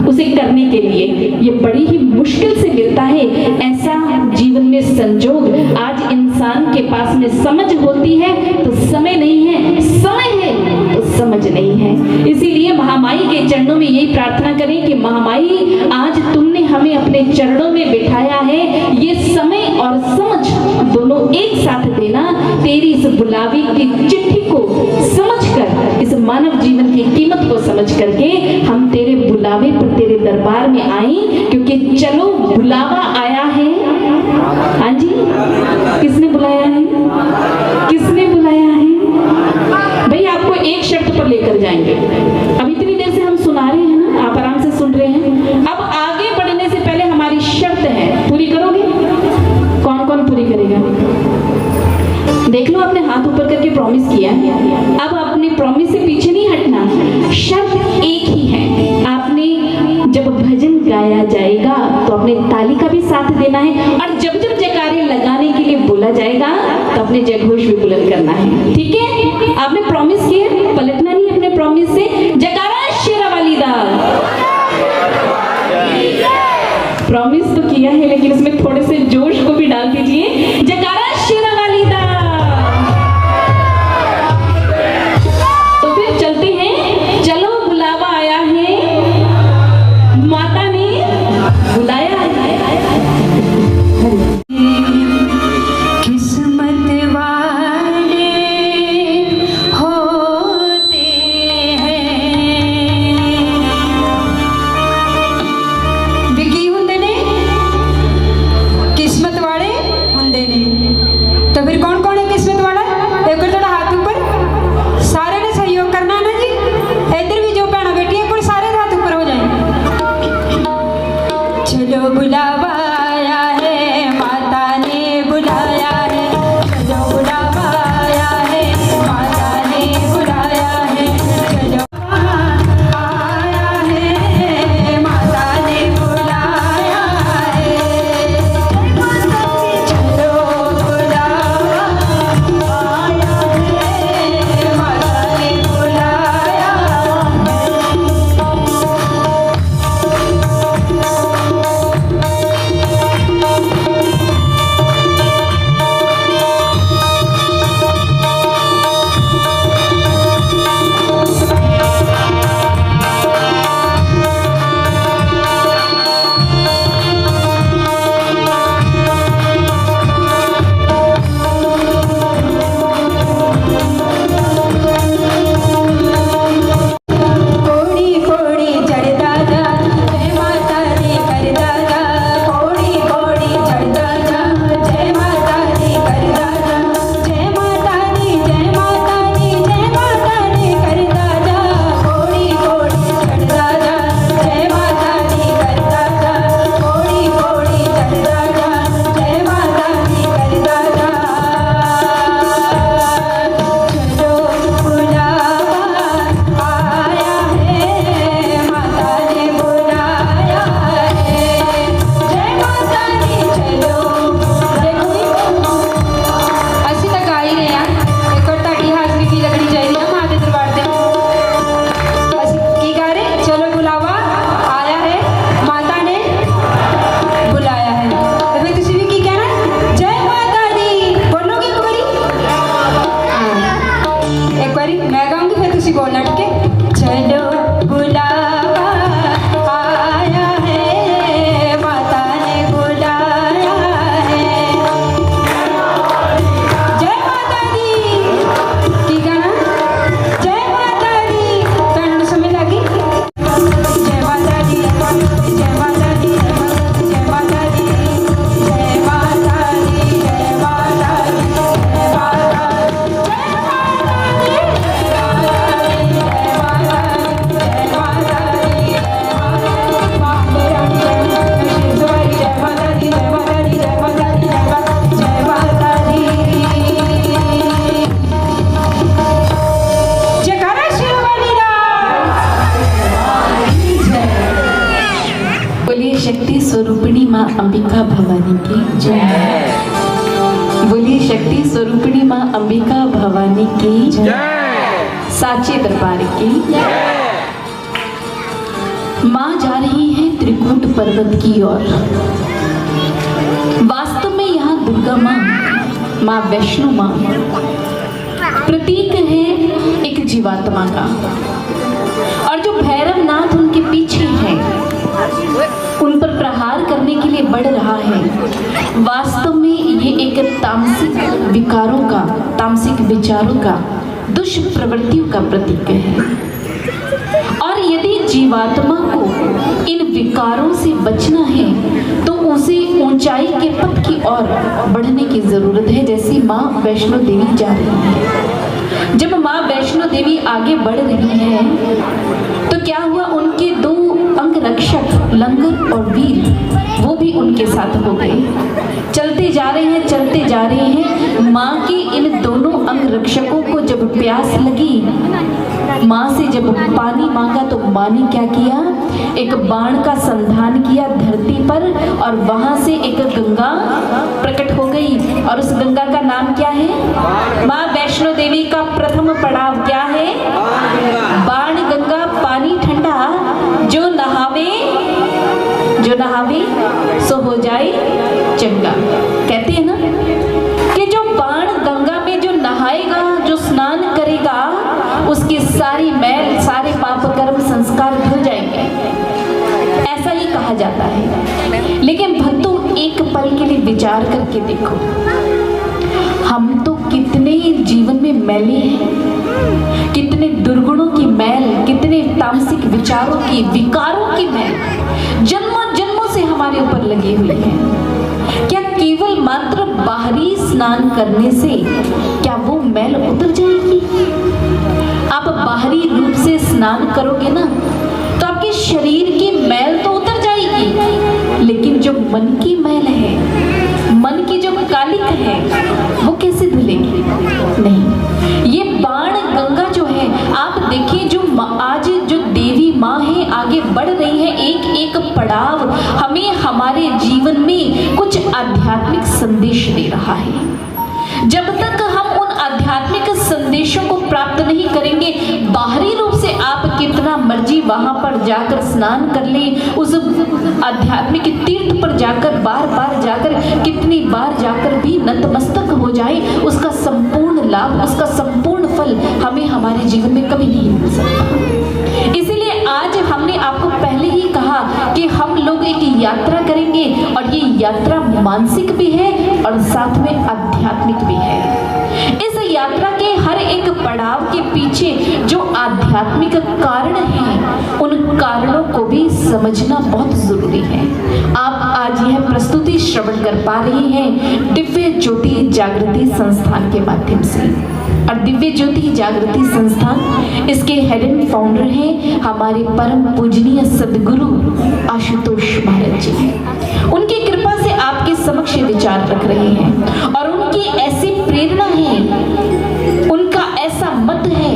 उसे करने के लिए। ये बड़ी ही मुश्किल से मिलता है ऐसा जीवन में संजोग। आज इंसान के पास में समझ होती है तो समय नहीं है, समय है तो समझ नहीं है। इसीलिए महामाई के चरणों में यही प्रार्थना करें कि महामाई आज तुमने हमें अपने चरणों में बिठाया है, ये समय और समझ दोनों एक साथ देना। तेरी इस बुलावे की चिट्ठी को समझकर, इस मानव जीवन की कीमत को समझ करके हम तेरे बुलावे पर, तेरे दरबार में आई, क्योंकि चलो बुलावा आया है। हाँ जी, किसने बुलाया है? किसने बुलाया है? भाई आपको एक शर्त पर लेकर जाएंगे। अब इतनी देर से हम सुना रहे हैं ना, आप आराम से सुन रहे हैं। अब आगे बढ़ने से पहले हमारी शर्त है, पूरी करोगे? कौन कौन पूरी करेगा? देख लो, आपने हाथ ऊपर करके प्रॉमिस किया है। अब अपने प्रॉमिस से पीछे नहीं हटना। शर्त एक ही है, आपने जब भजन गाया जाएगा तो अपने ताली का भी साथ देना है, और जब जब जयकारे लगाने के लिए बोला जाएगा तो अपने जयघोष भी बुलंद करना है। ठीक है? आपने प्रॉमिस किया, पलटना नहीं अपने प्रॉमिस से। जयकारा शेरा वाली दा। प्रॉमिस तो किया है, लेकिन इसमें थोड़े से जोश को भी डाल दीजिए। जयकारा शेरा वाली दा। तो फिर चलते हैं, चलो बुलावा आया है, माता ने बुलाया है। अंबिका भवानी की जय। बोलिए शक्ति स्वरूपिणी माँ अंबिका भवानी की जय। साचे दरबार की जय। माँ जा रही है त्रिकूट पर्वत की ओर। वास्तव में यहाँ दुर्गा माँ, माँ वैष्णो माँ प्रतीक है एक जीवात्मा का, और जो भैरवनाथ उनके पीछे है, उन पर प्रहार करने के लिए बढ़ रहा है, वास्तव में ये एक तामसिक विकारों का, तामसिक विचारों का, दुष्प्रवृत्तियों का प्रतीक है। और यदि जीवात्मा को इन विकारों से बचना है तो उसे ऊंचाई के पथ की ओर बढ़ने की जरूरत है, जैसी माँ वैष्णो देवी जा रही है। जब माँ वैष्णो देवी आगे बढ़ रही है तो क्या हुआ, उनके दो अंग रक्षक लंगर और वीर वो भी उनके साथ हो गए। चलते जा रहे हैं, चलते जा रहे हैं। माँ के इन दोनों अंग रक्षकों को जब प्यास लगी, माँ से जब पानी मांगा, तो माँ ने क्या किया, एक बाण का संधान किया धरती पर, और वहां से एक गंगा प्रकट हो गई। और उस गंगा का नाम क्या है? माँ वैष्णो देवी का प्रथम पड़ाव क्या है? बाण गंगा, पानी ठंडा, जो नहावे सो हो जाए चंगा। कहते हैं ना कि जो बाण गंगा में जो नहाएगा, जो स्नान करेगा, उसकी सारी मैल, सारे पाप कर्म संस्कार धुल जाएंगे, ऐसा ही कहा जाता है। लेकिन भक्तों, एक पल के लिए विचार करके देखो, हम तो कितने जीवन में मैले हैं, कितने दुर्गुणों की मैल, कितने तामसिक विचारों की, विकारों की मैल जन्मों जन्मों से हमारे ऊपर लगी हुई है। क्या केवल मात्र बाहरी स्नान करने से क्या वो मैल उतर जाएगी? आप बाहरी रूप से स्नान करोगे ना, तो आपके शरीर की मैल तो उतर जाएगी, लेकिन जो मन की मैल है, मन की जो कालिक है, वो कैसे धुलेगी? नहीं। ये बाण गंगा जो है, आप देखिए, जो आज जो देवी माँ है आगे बढ़ रही है, एक एक पड़ाव हमें हमारे जीवन में कुछ आध्यात्मिक संदेश दे रहा है। जब तक हम उन आध्यात्मिक संदेशों को प्राप्त नहीं करेंगे, बाहरी रूप से आप कितना मर्जी वहां पर जाकर स्नान कर ले, उस आध्यात्मिक तीर्थ पर जाकर बार बार जाकर, कितनी बार जाकर भी नतमस्तक हो जाए, उसका संपूर्ण लाभ, उसका संपूर्ण फल हमें हमारे जीवन में कभी नहीं मिल सकता। इसीलिए आज हमने आपको पहले ही कहा कि हम लोग एक यात्रा करेंगे, और ये यात्रा मानसिक भी है और साथ में आध्यात्मिक भी है। इस यात्रा के हर एक पड़ाव के पीछे जो आध्यात्मिक कारण हैं, उन कारणों को भी समझना बहुत जरूरी है। आप आज यह प्रस्तुति श्रवण कर पा रहे हैं दिव्य ज्योति जागृति संस्थान के माध्यम से, और दिव्य ज्योति जागृति संस्थान, इसके हेड एंड फाउंडर हैं हमारे परम पूजनीय सदगुरु आशुतोष महाराज जी। उनकी कृपा से आपके समक्ष विचार रख रहे हैं, और उनकी ऐसी प्रेरणा है, उनका ऐसा मत है,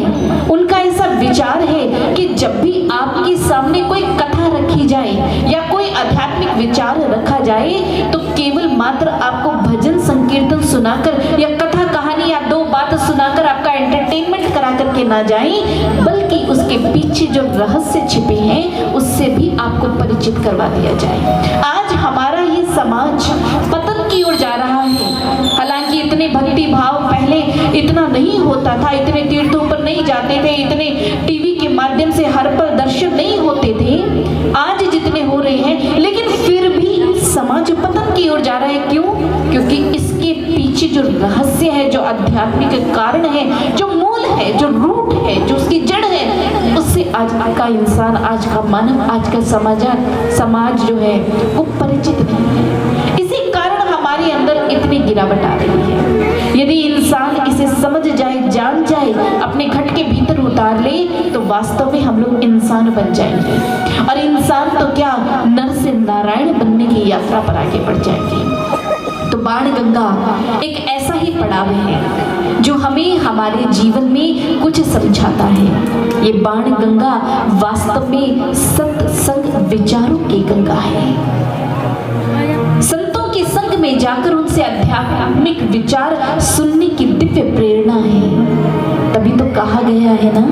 उनका ऐसा विचार है कि जब भी आपके सामने कोई कथा रखी जाए या कोई आध्यात्मिक विचार रखा जाए, तो केवल मात्र आपको भजन संकीर्तन सुनाकर या कथा कहानी या दो बात सुनाकर आपका एंटरटेनमेंट करा करके ना जाए, बल्कि उसके पीछे जो रहस्य छिपे हैं उससे भी आपको परिचित करवा दिया जाए। आज हमारा ये समाज पतन की ओर जा रहा है। हालांकि इतने भक्ति भाव पहले इतना नहीं होता था, इतने तीर्थों पर नहीं जाते थे, इतने टीवी के माध्यम से हर पल दर्शन नहीं होते थे, आज जितने हो रहे हैं, लेकिन फिर भी समाज पतन की ओर जा रहा है। क्यों? क्योंकि इसके पीछे जो रहस्य है, जो आध्यात्मिक कारण है, जो मूल है, जो रूट है, जो उसकी जड़ है, उससे आज का इंसान, आज का मानव, आज का समाज जो है वो परिचित नहीं है। इसी कारण हमारे अंदर इतनी गिरावट आ रही है। यदि इंसान इसे समझ जाए, जान जाए, अपने घट के भीतर उतार ले, तो वास्तव में हम लोग इंसान बन जाएंगे, और इंसान तो क्या, नर से नारायण बनने की यात्रा पर आगे बढ़ जाएंगे। तो बाण गंगा एक ऐसा ही पड़ाव है जो हमें हमारे जीवन में कुछ समझाता है। ये बाण गंगा वास्तव में सत्संग विचारों की गंगा है। संतों के संग में जाकर उनसे आध्यात्मिक विचार सुनने की दिव्य प्रेरणा है। तभी तो कहा गया है ना,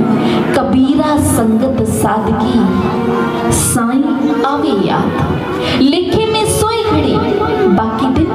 कबीरा संगत सादगी साईं आवे याद, लेखे में सोई घड़ी बाकी दिन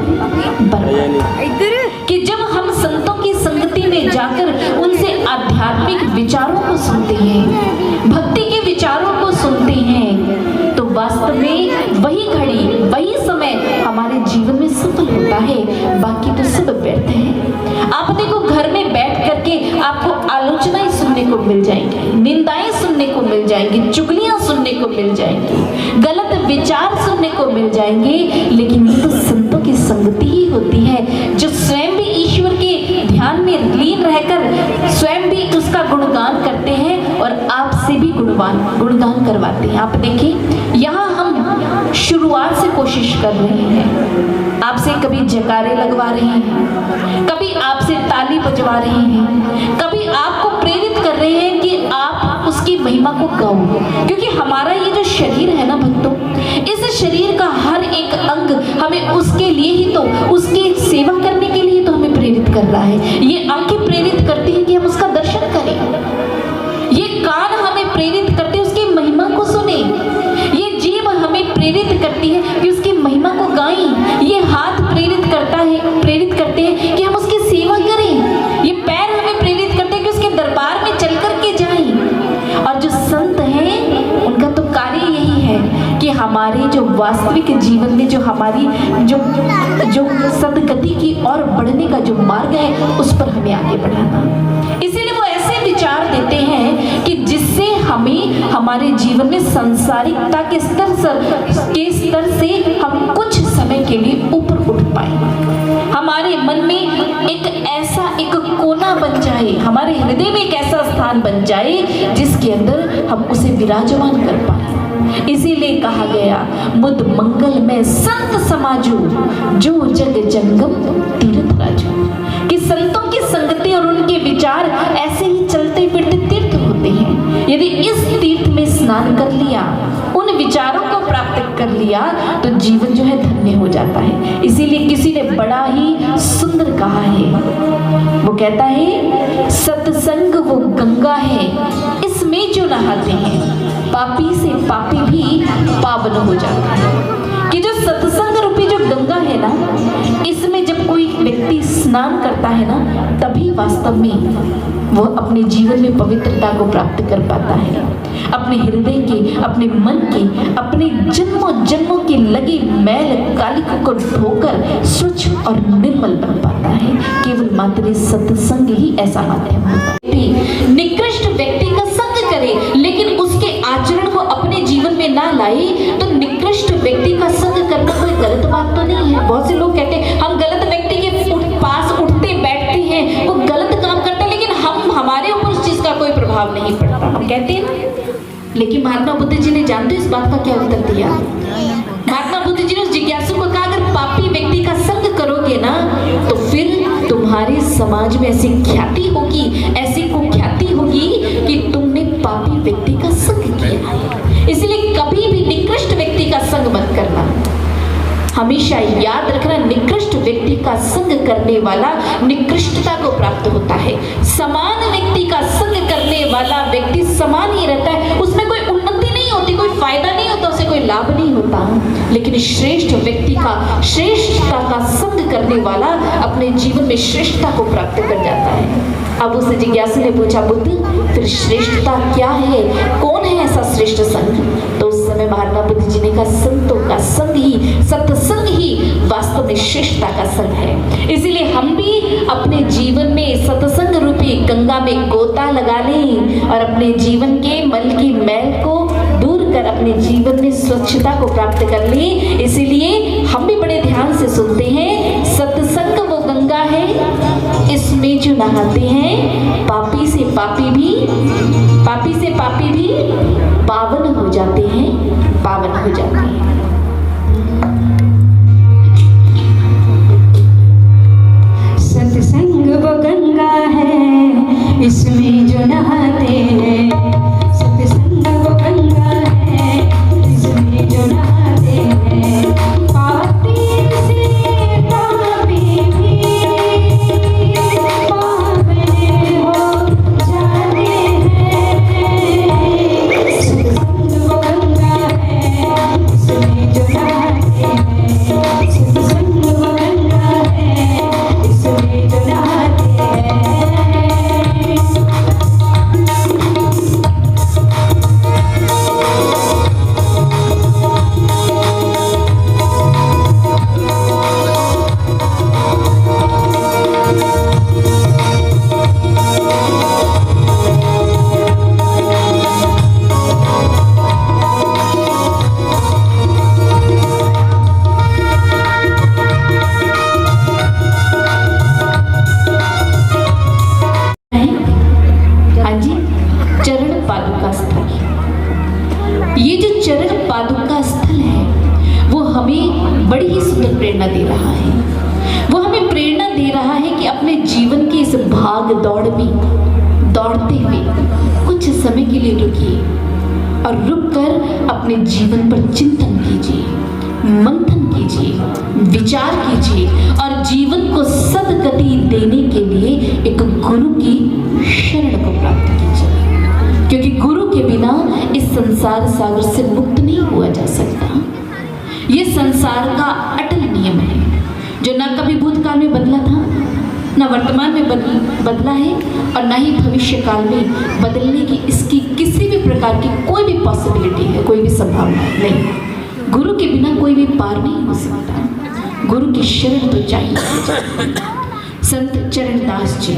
बर्बाद। कि जब हम संतों की संगति में जाकर उनसे आध्यात्मिक विचारों को सुनते हैं, भक्ति के विचारों को सुनते हैं, तो वास्तव में वही घड़ी वही समय हमारे जीवन में सफल होता है, बाकी तो सब व्यर्थ है। आप देखो, घर में बैठ करके आपको आलोचनाएं सुनने को मिल जाएंगी, निंदाएं सुनने को मिल जाएंगी, चुगलियां सुनने को मिल जाएंगी, गलत विचार सुनने को मिल जाएंगे, लेकिन ये तो संतों की संगति ही होती है जो स्वयं भी ईश्वर के ध्यान में लीन रहकर स्वयं भी उसका गुणगान करते हैं और आपसे भी गुणगान करवाते हैं। आप देखिए, यहाँ हम शुरुआत से कोशिश कर रहे हैं, आपसे कभी जयकारे लगवा रहे हैं, कभी आपसे ताली बजवा रहे हैं, कभी आपको प्रेरित कर रहे हैं कि आप उसकी महिमा को गाओ, क्योंकि हमारा ये जो शरीर है ना भक्तों, इस शरीर का हर एक अंग हमें उसके लिए ही तो, उसकी सेवा करने के लिए तो हमें प्रेरित कर रहा है। ये आंखें प्रेरित करती हैं कि हम उसका दर्शन करें, ये कान हमें प्रेरित करते हैं उसकी महिमा को सुने, ये जीभ हमें प्रेरित करती है कि उसकी महिमा को गाएं, ये हाथ प्रेरित करते हैं कि हम उसकी सेवा करें, ये पैर हमें प्रेरित करते हैं कि उसके दरबार में चल करके जाएं। और जो संत हैं उनका तो कार्य यही है कि हमारे जो वास्तविक जीवन में जो हमारी जो सदगति की और बढ़ने का जो मार्ग है उस पर हमें आगे बढ़ाना। इसीलिए वो ऐसे विचार देते हैं कि जिससे हमें हमारे जीवन में सांसारिकता के स्तर से हम कुछ समय के लिए ऊपर उठ पाए, हमारे मन में एक कोना बन जाए, हमारे हृदय में एक ऐसा स्थान बन जाए जिसके अंदर हम उसे विराजमान कर पाए। इसीलिए कहा गया, मुद मंगल में संत समाजू, जो जग जंगम तीर्थ राजू, कि संतों की संगति और उनके विचार ऐसे ही चलते फिरते तीर्थ होते हैं। यदि इस तीर्थ में स्नान कर लिया, उन विचारों को प्राप्त कर लिया, तो जीवन जो है धन्य हो जाता है। इसीलिए किसी ने बड़ा ही सुंदर कहा है, वो कहता है, सत्संग वो गंगा है, इसमें जो नहाते हैं पापी से पापी भी पावन हो जाता है। कि जो सत्संग रूपी जो गंगा है ना, इसमें जब कोई व्यक्ति स्नान करता है ना, तभी वास्तव में वो अपने जीवन में पवित्रता को प्राप्त कर पाता है, अपने हृदय के, अपने मन के, अपने जन्मों जन्मों की लगी मैल कालिक को धोकर स्वच्छ और निर्मल बन पाता है। केवल मात्र सत्संग ही ऐसा माध्यम होता है। निकृष्ट व्यक्ति का संग करे लेकिन उसके आचरण को अपने जीवन में ना लाए, तो निकृष्ट व्यक्ति का संग करना कोई गलत बात तो नहीं है। बहुत से लोग कहते हैं हम गलत व्यक्ति के पास उठते बैठते हैं, वो गलत काम करते हैं, लेकिन हमारे ऊपर उस चीज का कोई प्रभाव नहीं पड़ता, हम कहते हैं ना। लेकिन महात्मा बुद्ध जी ने जानते इस बात का क्या उत्तर दिया? महात्मा बुद्ध जी ने उस जिज्ञासु को कहा, अगर पापी व्यक्ति का संग करोगे ना, तो फिर तुम्हारे समाज में ऐसी ख्याति होगी, ऐसी कुख्याति होगी कि तुमने पापी व्यक्ति का संग किया। इसलिए कभी भी निकृष्ट व्यक्ति का संग मत करना। हमेशा याद रखना, निकृष्ट व्यक्ति का संग करने वाला निकृष्टता को प्राप्त होता है। समान व्यक्ति का संग करने वाला व्यक्ति समान ही रहता है, उसमें कोई उन्नति नहीं होती, कोई फायदा नहीं होता, उसे कोई लाभ नहीं होता। लेकिन श्रेष्ठ व्यक्ति का, श्रेष्ठता का संग करने वाला अपने जीवन में श्रेष्ठता को प्राप्त कर जाता है। अब उस जिज्ञासु ने पूछा, बुद्ध फिर श्रेष्ठता क्या है, कौन है ऐसा श्रेष्ठ संग? तो उस समय महात्मा बुद्ध जी ने कहा, संतों का संग ही, सत्संग ही वास्तव में श्रेष्ठता का संग है। इसीलिए हम भी अपने जीवन में सत्संग रूपी गंगा में गोता लगा लें और अपने जीवन के मल की मैल को दूर कर अपने जीवन में स्वच्छता को प्राप्त कर लें। इसीलिए हम भी बड़े ध्यान से सुनते हैं, सत्संग वो गंगा है, इसमें जो नहाते हैं पापी से पापी भी पावन हो जाते हैं, पावन हो जाते हैं। संग वो गंगा है इसमें जो नहाते हैं, सत्संग वो गंगा है इसमें जो नहाते हैं। पापी से पापी भी पावने हो जाते हैं, सत्संग वो गंगा है इसमें जो नहाते हैं, सत्संग वो गंगा है इसमें जो नहाते हैं। हाँ जी, चरण पादुका स्थल। ये जो चरण पादुका स्थल है वो हमें बड़ी ही सुंदर प्रेरणा दे रहा है। वो हमें प्रेरणा दे रहा है कि अपने जीवन के इस भाग दौड़ में दौड़ते हुए कुछ समय के लिए रुकिए और रुककर अपने जीवन पर चिंतन कीजिए, मंथन कीजिए, विचार कीजिए और जीवन को सदगति देने के लिए एक गुरु की शरण को प्राप्त कीजिए, क्योंकि गुरु के बिना इस संसार सागर से मुक्त नहीं हुआ जा सकता। ये संसार का अटल नियम है जो ना कभी भूतकाल में बदला था, ना वर्तमान में बदला है और ना ही भविष्य काल में बदलने की इसकी किसी भी प्रकार की कोई भी पॉसिबिलिटी है, कोई भी संभावना नहीं। गुरु के बिना कोई भी पार नहीं हो सकता, गुरु की शरण तो चाहिए। संत चरणदास जी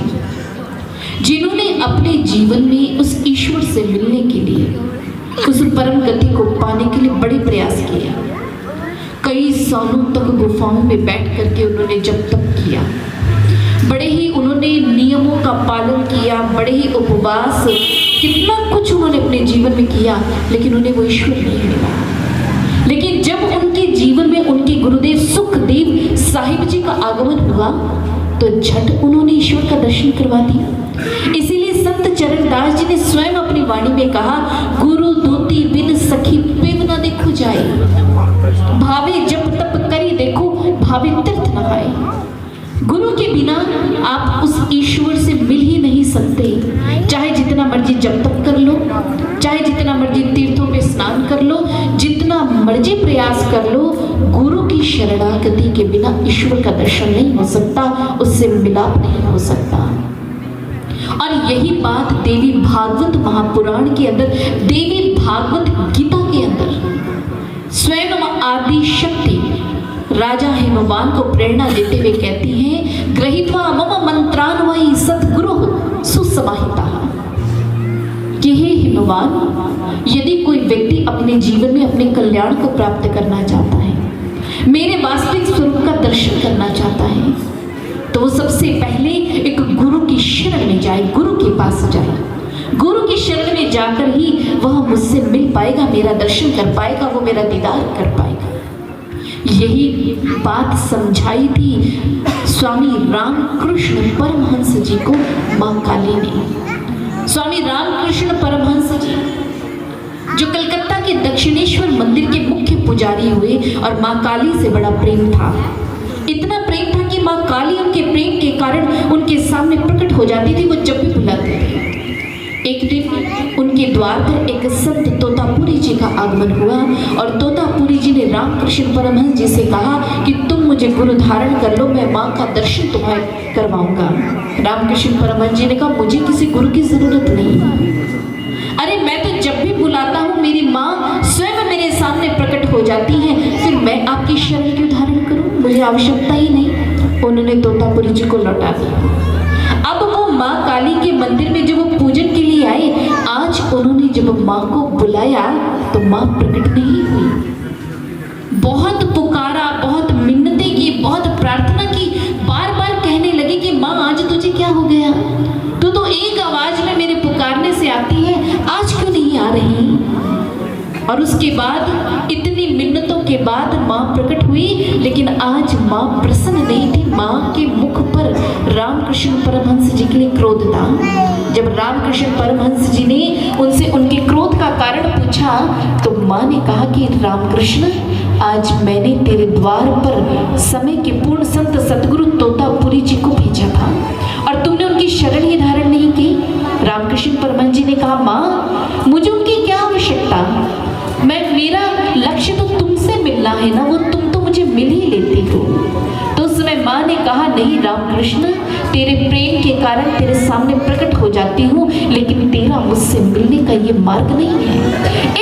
जिन्होंने अपने जीवन में उस ईश्वर से मिलने के लिए, उस परम गति को पाने के लिए बड़े प्रयास किए। कई सालों तक गुफाओं में बैठ करके उन्होंने जप तप किया, बड़े ही उन्होंने नियमों का पालन किया, बड़े ही उपवास, कितना कुछ उन्होंने अपने जीवन में किया, लेकिन उन्हें वो ईश्वर नहीं मिला। लेकिन जब उनके जीवन में उनके गुरुदेव सुखदेव साहिब जी का आगमन हुआ तो झट उन्होंने ईश्वर का दर्शन करवा दिया। इसीलिए संत चरणदास जी ने स्वयं अपनी वाणी में कहा, गुरु दूती बिन सखी पिब न देखो जाए, भावे जप तप करी देखो भावे तीर्थ नहाए। गुरु के बिना आप उस ईश्वर से मिल ही नहीं सकते, चाहे जितना मर्जी जप तप कर लो, चाहे जितना मर्जी तीर्थों में स्नान कर लो, जितना मर्जी प्रयास कर लो, गुरु की शरणागति के बिना ईश्वर का दर्शन नहीं हो सकता, उससे मिलाप नहीं हो सकता। और यही बात देवी भागवत महापुराण के अंदर, देवी भागवत गीता के अंदर स्वयं आदि शक्ति राजा हिमवान को प्रेरणा देते हुए कहती हैं, ग्रहीत्वा मम मंत्रान्वयी सद्गुरु सुसमाहिता, कि हे हिमवान, यदि कोई व्यक्ति अपने जीवन में अपने कल्याण को प्राप्त करना चाहता है, मेरे वास्तविक स्वरूप का दर्शन करना चाहता है, तो वो सबसे पहले एक गुरु की शरण में जाए, गुरु के पास जाए। गुरु की शरण में जाकर ही वह मुझसे मिल पाएगा, मेरा दर्शन कर पाएगा, वो मेरा दीदार कर पाएगा। यही बात समझाई थी स्वामी रामकृष्ण परमहंस जी को मां काली ने। स्वामी रामकृष्ण परमहंस जी जो कलकत्ता के दक्षिणेश्वर मंदिर के मुख्य पुजारी हुए और मां काली से बड़ा प्रेम था, इतना प्रेम था कि मां काली उनके प्रेम के कारण उनके सामने प्रकट हो जाती थी, वो जब भी बुलाते थे। एक दिन उनके द्वार पर एक संत तोतापुरी जी का आगमन हुआ और तोतापुरी जी ने रामकृष्ण परमहंस जी से कहा कि तुम मुझे गुरु धारण कर लो, मैं माँ का दर्शन तुम्हें करवाऊंगा। रामकृष्ण परमहंस जी ने कहा, मुझे किसी गुरु की जरूरत नहीं, अरे मैं तो जब भी बुलाता हूँ मेरी माँ स्वयं मेरे सामने प्रकट हो जाती है, फिर मैं आपकी शरण क्यों धारण करूँ, मुझे आवश्यकता ही नहीं। उन्होंने तोतापुरी जी को लौटा दिया। अब वो माँ काली के मंदिर में जब वो पूजन के लिए आए, आज उन्होंने जब माँ को बुलाया तो माँ प्रकट नहीं हुई। बहुत पुकारा, बहुत मिन्नतें की, बहुत प्रार्थना की, बार बार कहने लगे कि माँ आज तुझे क्या हो गया, तू तो एक आवाज में मेरे पुकारने से आती है, आज क्यों नहीं आ रही। और उसके बाद इतनी मिन्नतों के बाद माँ प्रकट हुई। हुई, लेकिन आज माँ प्रसन्न नहीं थी। माँ के मुख पर रामकृष्ण परमहंस जी के लिए क्रोध था। जब रामकृष्ण परमहंस जी ने उनसे उनके क्रोध का कारण पूछा तो माँ ने कहा कि रामकृष्ण, आज मैंने तेरे द्वार पर समय के पूर्ण संत सतगुरु तोतापुरी जी को भेजा था और तुमने उनकी शरण ही धारण नहीं की। रामकृष्ण परमहंस जी ने कहा, माँ मुझे उनकी क्या आवश्यकता, मेरा लक्ष्य तो तुमसे मिलना है ना, वो तुम तो मुझे मिल ही लेती हो। तो उस समय माँ ने कहा, नहीं रामकृष्ण, तेरे प्रेम के कारण तेरे सामने प्रकट हो जाती हूँ, लेकिन तेरा मुझसे मिलने का ये मार्ग नहीं है।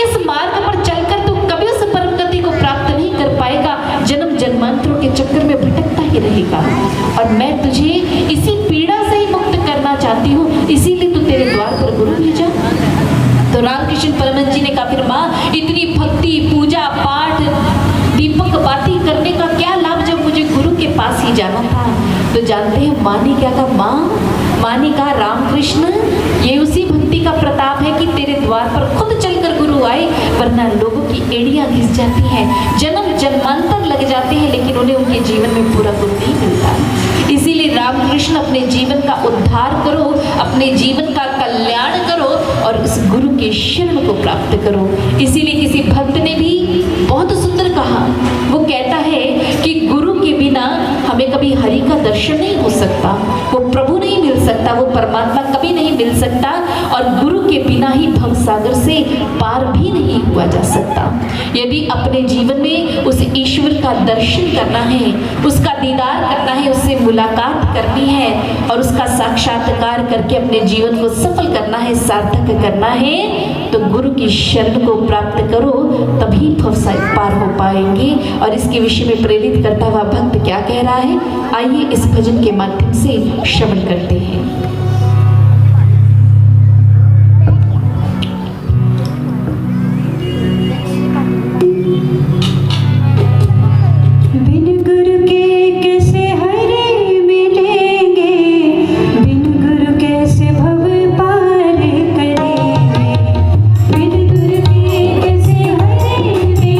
इस मार्ग पर चलकर तू कभी उस परम गति को प्राप्त नहीं कर पाएगा, जन्म जन्मांतरों के चक्कर में भटकता ही रहेगा। और मैं तुझे इसी पीड़ा से ही मुक्त करना चाहती हूँ, इसीलिए तू तेरे द्वार पर गुरु भेजा। तो रामकृष्ण परमहंस जी ने कहा, फिर माँ इतनी भक्ति पूजा पाठ दीपक बाती करने का क्या लाभ जब मुझे गुरु के पास ही जाना था। तो जानते हैं माँ ने क्या कहा, माँ ने कहा, रामकृष्ण ये उसी भक्ति का प्रताप है कि तेरे द्वार पर खुद चलकर गुरु आए, वरना लोगों की एड़ियां घिस जाती हैं, जन्म जन्मांतर लग जाते हैं, लेकिन उन्हें उनके जीवन में पूरा गुरु नहीं मिलता। इसीलिए रामकृष्ण अपने जीवन का उद्धार करो, अपने जीवन का कल्याण करो और उस गुरु के शरण को प्राप्त करो। इसीलिए किसी भक्त ने भी बहुत सुंदर कहा, वो कहता है कि गुरु के बिना हमें कभी हरि का दर्शन नहीं हो सकता, वो प्रभु नहीं मिल सकता, वो परमात्मा कभी नहीं मिल सकता, और गुरु के बिना ही भवसागर से पार भी नहीं हुआ जा सकता। यदि अपने जीवन में उस ईश्वर का दर्शन करना है, उसका दीदार करना है, उससे मुलाकात करनी है और उसका साक्षात्कार करके अपने जीवन को सफल करना है, सार्थक करना है, तो गुरु की शरण को प्राप्त करो, तभी भवसागर पार हो पाएंगे। और इसके विषय में प्रेरित करता हुआ भक्त क्या कह रहा है, आइए इस भजन के माध्यम से श्रवण करते हैं। बिन गुरु के कैसे हरि मिलेंगे, बिन गुरु कैसे भव पार करेंगे, बिन गुरु के कैसे हरि मिलेंगे,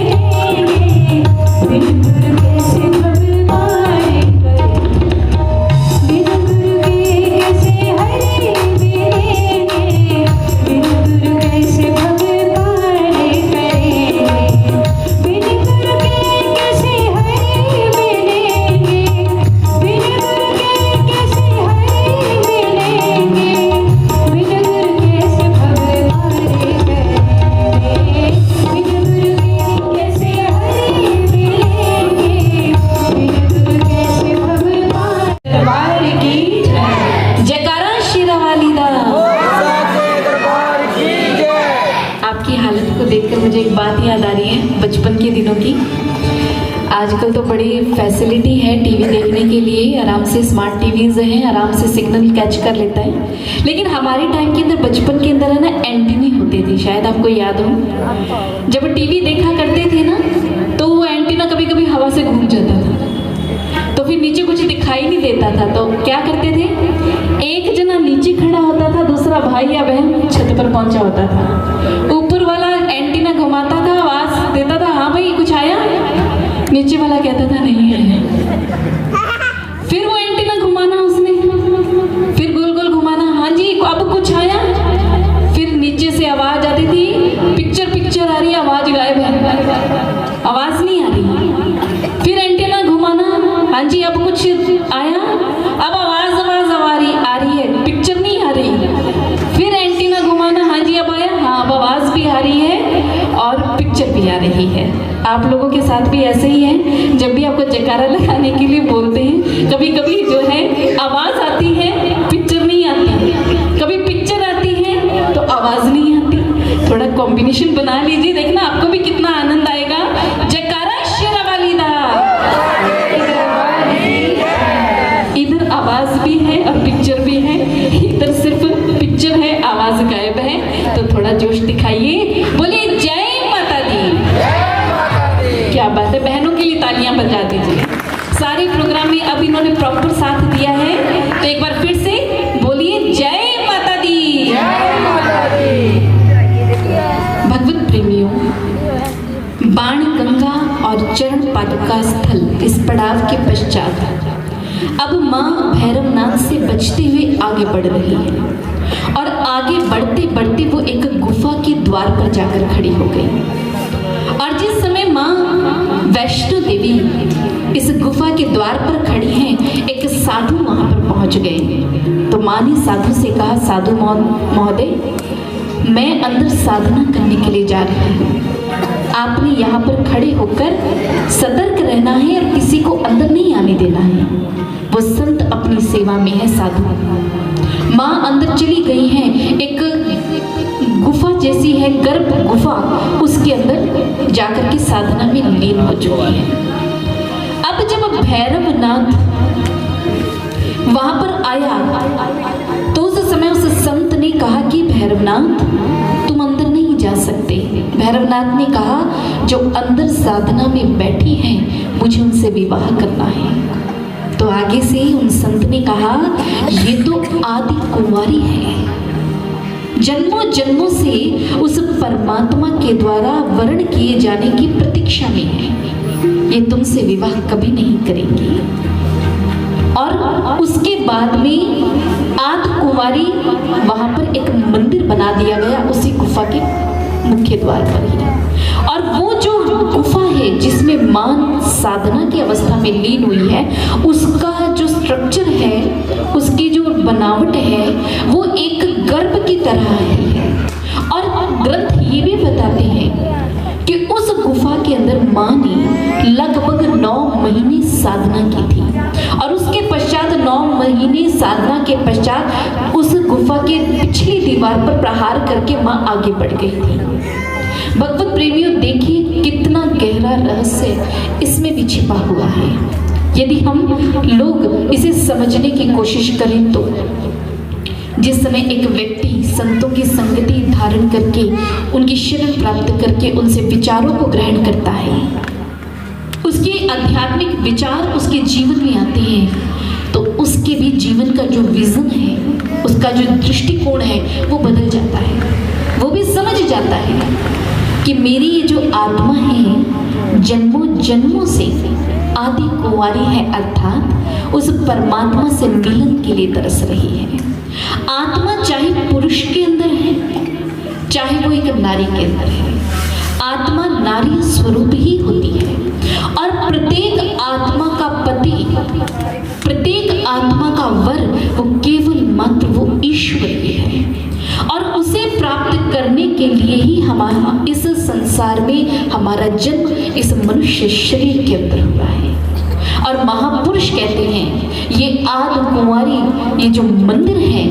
बिन गुरु कैसे भव पार करेंगे, बिन गुरु के कैसे हरि मिलेंगे, बिन गुरु कैसे भव पार करेंगे, बिन गुरु के कैसे हरि मिलेंगे, बिन गुरु के कैसे हरि मिलेंगे, बिन गुरु कैसे भव पार करेंगे, बिन गुरु के कैसे हरि मिलेंगे, बिन गुरु कैसे भव पार की जयकारा शेरा वाली दा। आपकी हालत को देखकर मुझे एक बात याद आ रही है बचपन के दिनों की। आजकल तो बड़ी फैसिलिटी है टीवी देखने के लिए, आराम से स्मार्ट टीवीज हैं, आराम से सिग्नल कैच कर लेता है। लेकिन हमारे टाइम के अंदर, बचपन के अंदर है ना, एंटीने होते थे, शायद आपको याद हो। जब टीवी देखा करते थे ना, तो वो एंटीना कभी कभी हवा से घूम जाता था, तो फिर नीचे कुछ दिखाई नहीं देता था। तो क्या करते थे, एक जना नीचे खड़ा होता था, दूसरा भाई या बहन छत पर पहुंचा होता था, ऊपर वाला एंटीना घुमाता था, आवाज देता था, हाँ भाई कुछ आया, नीचे वाला कहता था नहीं है। फिर वो एंटीना घुमाना उसने, फिर गोल गोल घुमाना, हाँ जी अब कुछ आया, फिर नीचे से आवाज आती थी, पिक्चर आ रही है, आवाज गायब है, आवाज नहीं आ रही। फिर एंटीना घुमाना, हाँ जी अब कुछ आया, अब आवाज आ रही है, पिक्चर नहीं आ रही। फिर एंटीना घुमाना, हाँ जी अब आया, हाँ अब आवाज भी आ रही है और पिक्चर भी आ रही है। आप लोगों के साथ भी ऐसे ही है, जब भी आपको जयकारा लगाने के लिए बोलते हैं, कभी कभी जो है आवाज आती है, पिक्चर नहीं आती, कभी पिक्चर आती है तो आवाज नहीं आती। थोड़ा कॉम्बिनेशन बना लीजिए, देखना आपको भी कितना आनंद आएगा। जयकारा शेरा वाली दा। इधर आवाज भी है और पिक्चर भी है, इधर सिर्फ पिक्चर है, आवाज गायब है। तो थोड़ा जोश दिखाइए, बोलिए जय माता दी। क्या बात है, बहनों के लिए तालियां बजा दीजिए। सारे प्रोग्राम में अब इन्होंने प्रॉपर साथ दिया है, तो एक बार फिर से बोलिए जय माता दी। भगवत प्रेमियों, बाण गंगा और और चरण पादुका स्थल इस पड़ाव के पश्चात अब माँ भैरवनाथ से बचते हुए आगे बढ़ रही है और आगे बढ़ते बढ़ते वो एक गुफा के द्वार पर जाकर खड़ी हो गई। और जिस समय माँ वैष्णो देवी इस गुफा के द्वार पर खड़ी हैं, एक साधु वहां पर पहुंच गए। तो माँ ने साधु से कहा, साधु महोदय, मैं अंदर साधना करने के लिए जा रही हूँ, आपने यहाँ पर खड़े होकर सतर्क रहना है और किसी को अंदर नहीं आने देना है। वो संत अपनी सेवा में है साधु। माँ अंदर चली गई हैं, एक गुफा जैसी है, गर्भ गुफा, उसके अंदर जाकर के साधना में लीन हो चुकी है। अब जब भैरवनाथ वहां पर आया तो उस समय उस संत ने कहा कि भैरवनाथ, तुम अंदर नहीं जा सकते। भैरवनाथ ने कहा, जो अंदर साधना में बैठी हैं, मुझे उनसे विवाह करना है। तो आगे से उन संत ने कहा, ये तो आदि कुंवारी है, जन्मों जन्मों से उस परमात्मा के द्वारा वर्ण किए जाने की प्रतीक्षा में है, ये तुमसे विवाह कभी नहीं करेंगी। और उसके बाद में आदि कुंवारी वहां पर एक मंदिर बना दिया गया उसी गुफा के मुख्य द्वार पर ही। और वो जो गुफा है जिसमें मां साधना की अवस्था में लीन हुई है, उसका जो स्ट्रक्चर है, उसकी जो बनावट है, वो एक गर्भ की तरह है। और ग्रंथ ये भी बताते हैं कि उस गुफा के अंदर मां ने लगभग 9 महीने साधना की थी और उसके पश्चात 9 महीने साधना के पश्चात उस गुफा के पिछली दीवार पर प्रहार करके मां आगे बढ़ गई थी। भगवत प्रेमियों, देखिए कितना गहरा रहस्य इसमें भी छिपा हुआ है। यदि हम लोग इसे समझने की कोशिश करें तो जिस समय एक व्यक्ति संतों की संगति धारण करके उनकी शरण प्राप्त करके उनसे विचारों को ग्रहण करता है, उसके आध्यात्मिक विचार उसके जीवन में आते हैं, तो उसके भी जीवन का जो विजन है, उसका जो दृष्टिकोण है, वो बदल जाता है। वो भी समझ जाता है कि मेरी ये जो आत्मा है जन्मों जन्मों से आदि कुंवारी है, अर्थात उस परमात्मा से मिलन के लिए तरस रही है। आत्मा चाहे पुरुष के अंदर है, चाहे वो एक नारी के अंदर है, आत्मा नारी स्वरूप ही होती है। और प्रत्येक आत्मा का पति, प्रत्येक आत्मा का वर, वो केवल मात्र वो ईश्वर ही है। और उसे प्राप्त करने के लिए ही हमारा इस संसार में हमारा जन्म इस मनुष्य शरीर के अंदर हुआ है। और महापुरुष कहते हैं, ये आदि कुंवारी, ये जो मंदिर है,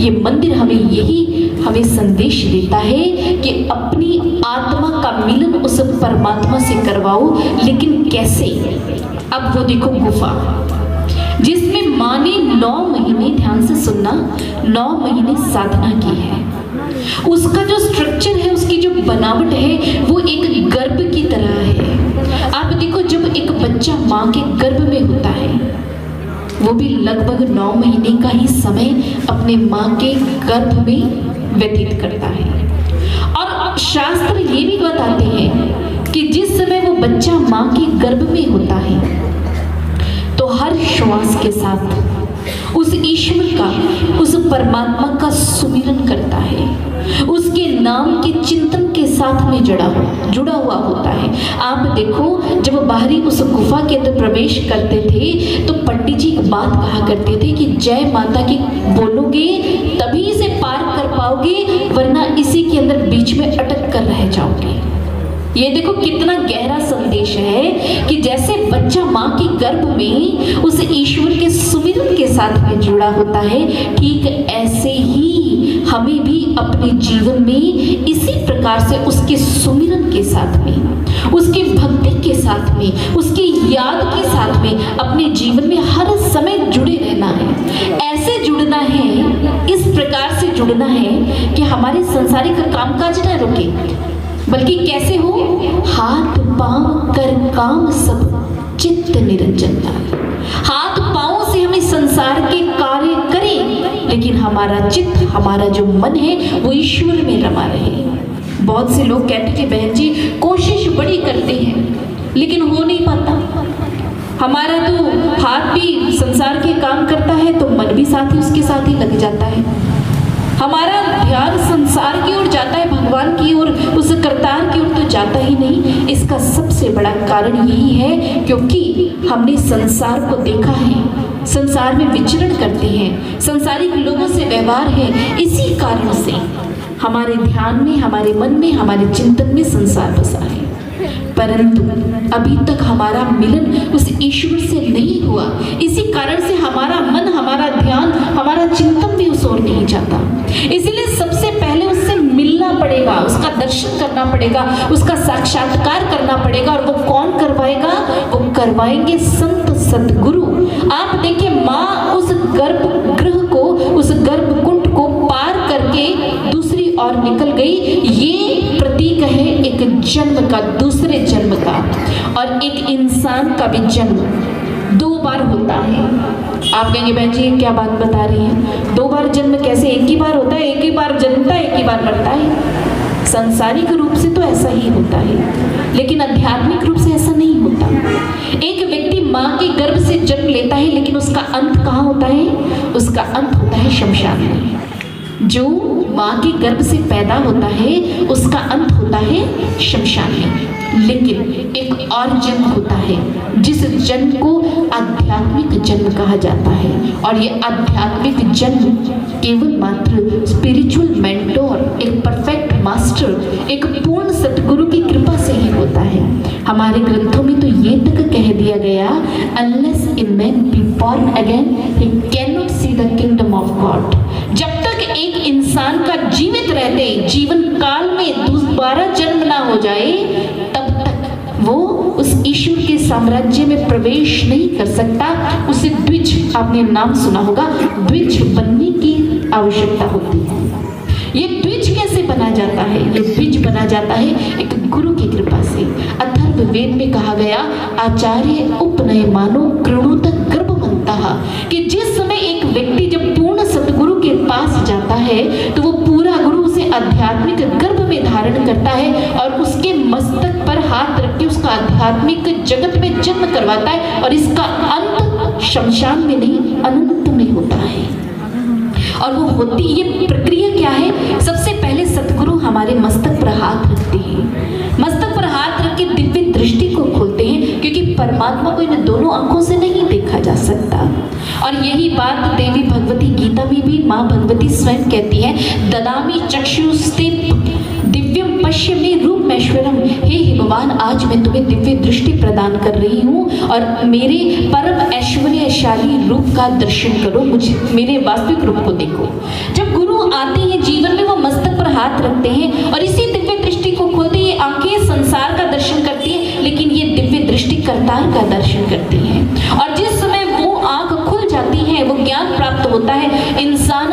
ये मंदिर हमें संदेश देता है कि अपनी आत्मा का मिलन उस परमात्मा से करवाओ। लेकिन कैसे? अब वो देखो गुफा जिसमें माँ ने 9 महीने, ध्यान से सुनना, 9 महीने साधना की है। उसका जो स्ट्रक्चर है, उसकी जो बनावट है, वो एक गर्भ की तरह है। आप देखो, जब एक बच्चा माँ के गर्भ में होता है, वो भी लगभग 9 महीने का ही समय अपने माँ के गर्भ में व्यतीत करता है। और शास्त्र ये भी बताते हैं कि जिस समय वो बच्चा माँ के गर्भ में होता है, तो हर श्वास के साथ उस ईश्वर का, उस परमात्मा का सुमिरन करता है, उसके नाम के चिंतन के साथ में जुड़ा हुआ होता है। आप देखो, जब बाहरी उस गुफा के अंदर प्रवेश करते थे तो पंडित जी एक बात कहा करते थे कि जय माता की बोलोगे तभी इसे पार कर पाओगे, वरना इसी के अंदर बीच में अटक कर रह जाओगे। ये देखो कितना गहरा संदेश है कि जैसे बच्चा माँ के गर्भ में उस ईश्वर के सुमिरन के साथ में जुड़ा होता है, ठीक ऐसे ही हमें भी अपने जीवन में इसी प्रकार से उसके सुमिरन के साथ में, उसके भक्ति के साथ में, उसकी याद के साथ में अपने जीवन में हर समय जुड़े रहना है। ऐसे जुड़ना है, इस प्रकार से जुड़ना है कि हमारे संसारिक कामकाज न रुके, बल्कि कैसे हो, हाथ पांव कर काम सब चित्त निरंजन लाल। हाथ पांव से हमें संसार के कार्य करें, लेकिन हमारा चित्त, हमारा जो मन है, वो ईश्वर में रमा रहे। बहुत से लोग कहते हैं बहन जी कोशिश बड़ी करते हैं, लेकिन हो नहीं पाता। हमारा तो हाथ भी संसार के काम करता है तो मन भी साथ ही उसके साथ ही लग जाता है। हमारा ध्यान संसार की ओर जाता है, भगवान की ओर, उस करतार की ओर तो जाता ही नहीं। इसका सबसे बड़ा कारण यही है क्योंकि हमने संसार को देखा है, संसार में विचरण करते हैं, संसारिक लोगों से व्यवहार है। इसी कारण से हमारे ध्यान में, हमारे मन में, हमारे चिंतन में संसार बसा है। परंतु अभी तक हमारा मिलन उस ईश्वर से नहीं हुआ। इसी कारण से हमारा मन, हमारा ध्यान, हमारा चिंतन भी उस ओर नहीं जाता। इसलिए सबसे पहले उससे मिलना पड़ेगा, उसका दर्शन करना पड़ेगा, उसका साक्षात्कार करना पड़ेगा। और वो कौन करवाएगा? वो करवाएंगे संत सद्गुरु। आप देखिए, माँ उस गर्भगृह को, उस गर्भकुंड को पार करके दूसरी ओर निकल गई। ये प्रतीक है एक जन्म का, दूसरे जन्म का। और एक इंसान का भी जन्म 2 बार होता है। आप कहेंगे बहन जी ये क्या बात बता रही हैं, 2 बार जन्म कैसे? एक ही बार होता है, एक ही बार जन्मता है, एक ही बार मरता है। सांसारिक रूप से तो ऐसा ही होता है, लेकिन आध्यात्मिक रूप से ऐसा नहीं होता। एक व्यक्ति माँ के गर्भ से जन्म लेता है, लेकिन उसका अंत कहाँ होता है? उसका अंत होता है शमशान में। जो माँ के गर्भ से पैदा होता है उसका अंत होता है शमशान में। लेकिन एक और जन्म होता है जिस जन्म को आध्यात्मिक जन्म कहा जाता है। और ये आध्यात्मिक जन्म केवल मात्र स्पिरिचुअल मेंटोर, एक परफेक्ट मास्टर, एक पूर्ण सतगुरु की कृपा से ही होता है। हमारे ग्रंथों में तो ये तक कह दिया गया, unless a man be born again he can not see the kingdom of God. जब तक एक इंसान का जीवित रहते जीवन काल में दोबारा जन्म ना हो जाए, तब तक वो उस ईश्वर के साम्राज्य में प्रवेश नहीं कर सकता। उसे द्विज, आपने नाम सुना होगा, द्विज बनने की आवश्यकता होती है। ये द्विज कैसे बना जाता है? ये द्विज बना जाता है एक गुरु की कृपा से। अथर्ववेद में कहा गया, आचार्य उपनयमानो कृणुत गर्भवन्तः, कि जिस समय एक व्यक्ति जब पूर्ण सतगुरु के पास जाता है तो वो पूरा गुरु उसे आध्यात्मिक गर्भ में धारण करता है और उसके मस्तक पर हाथ रख के उसका आध्यात्मिक जगत में जन्म करवाता है। और इसका अंत शमशान में नहीं, अनंत में होता है। और वो होती, ये प्रक्रिया क्या है? सबसे पहले सतगुरु हमारे मस्तक पर हाथ रखते हैं, मस्तक पर हाथ रख के दिव्य दृष्टि को खोलते हैं, क्योंकि परमात्मा को इन दोनों आंखों से नहीं देखा जा सकता। और यही बात देवी भगवती गीता में भी माँ भगवती स्वयं कहती है, ददामि चक्षुस्ते दिव्यम पश्य में रूप ऐश्वरम। हे भगवान, आज मैं तुम्हें दिव्य दृष्टि प्रदान कर रही हूँ और मेरे परम ऐश्वर्यशाली रूप का दर्शन करो, मुझे मेरे वास्तविक रूप को देखो। जब गुरु आते हैं जीवन में, वो मस्तक पर हाथ रखते हैं और इसी दिव्य दृष्टि को खोलते हैं। आंखें संसार का दर्शन करती हैं, लेकिन ये दिव्य दृष्टि करतार का दर्शन करती हैं। और जिस समय वो आंख खुल जाती है, वो ज्ञान प्राप्त होता है, इंसान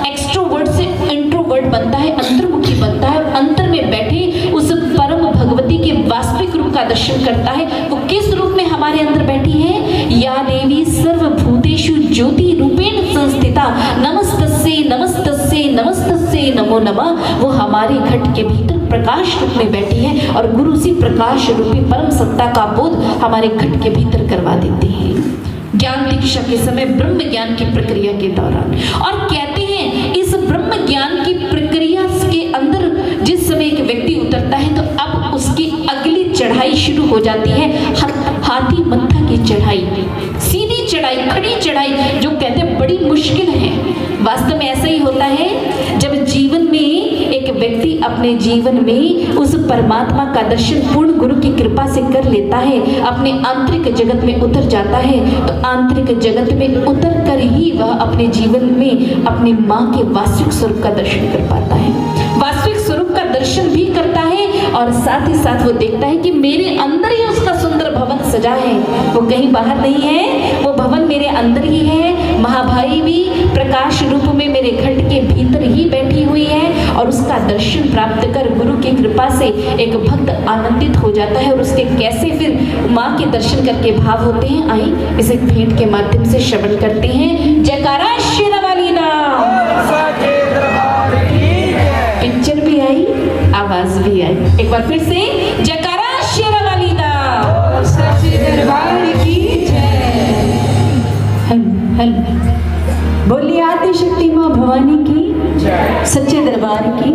एक्सट्रोवर्ट से इंट्रोवर्ट बनता है, अंतर्मुखी बनता है। अंतर में बैठे उस परम भगवती के वास्तविक रूप का दर्शन करता है। वो किस रूप में हमारे अंदर बैठी है? या देवी सर्वभूतेषु ज्योति रूपेण संस्थिता, नमस्तस्यै नमस्तस्यै नमस्तस्यै नमो नमः। वो हमारे घट के भीतर प्रकाश रूप में बैठी है और गुरु उसी प्रकाश रूपी परम सत्ता का बोध हमारे घट के भीतर करवा देते हैं ज्ञान दीक्षा के समय, ब्रह्म ज्ञान की प्रक्रिया के दौरान। और कहते हैं इस ब्रह्म ज्ञान की प्रक्रिया के अंदर जिस समय एक व्यक्ति उतरता है तो अब उसकी अगली चढ़ाई शुरू हो जाती है, हाथी मत्था की चढ़ाई, सीधी चढ़ाई, खड़ी चढ़ाई, जो कहते हैं बड़ी मुश्किल है। वास्तव में ऐसा ही होता है जब जीवन में एक व्यक्ति अपने जीवन में उस परमात्मा का दर्शन पूर्ण गुरु की कृपा से कर लेता है, अपने आंतरिक जगत में उतर जाता है, तो आंतरिक जगत में उतर कर ही वह अपने जीवन में अपनी माँ के वास्तविक स्वरूप का दर्शन कर पाता है, वास्तविक स्वरूप का दर्शन भी करता है। और साथ ही साथ वो देखता है कि मेरे अंदर ही उसका सुंदर भवन सजा है, वो कहीं बाहर नहीं है, वो भवन मेरे अंदर ही है। महाभाई भी प्रकाश रूप में मेरे घट के भीतर ही बैठी हुई है और उसका दर्शन प्राप्त कर गुरु की कृपा से एक भक्त आनंदित हो जाता है। और उसके कैसे फिर माँ के दर्शन करके भाव होते हैं, आई इसे भेंट के माध्यम से श्रवण करते हैं। जयकारा शेरावाली नाम, पिक्चर भी आई, आवाज भी आई, एक बार फिर से जयकारा शेरावाली नाम। दरबार की जय। बोलिए आदि शक्ति माँ भवानी की सच्चे दरबार की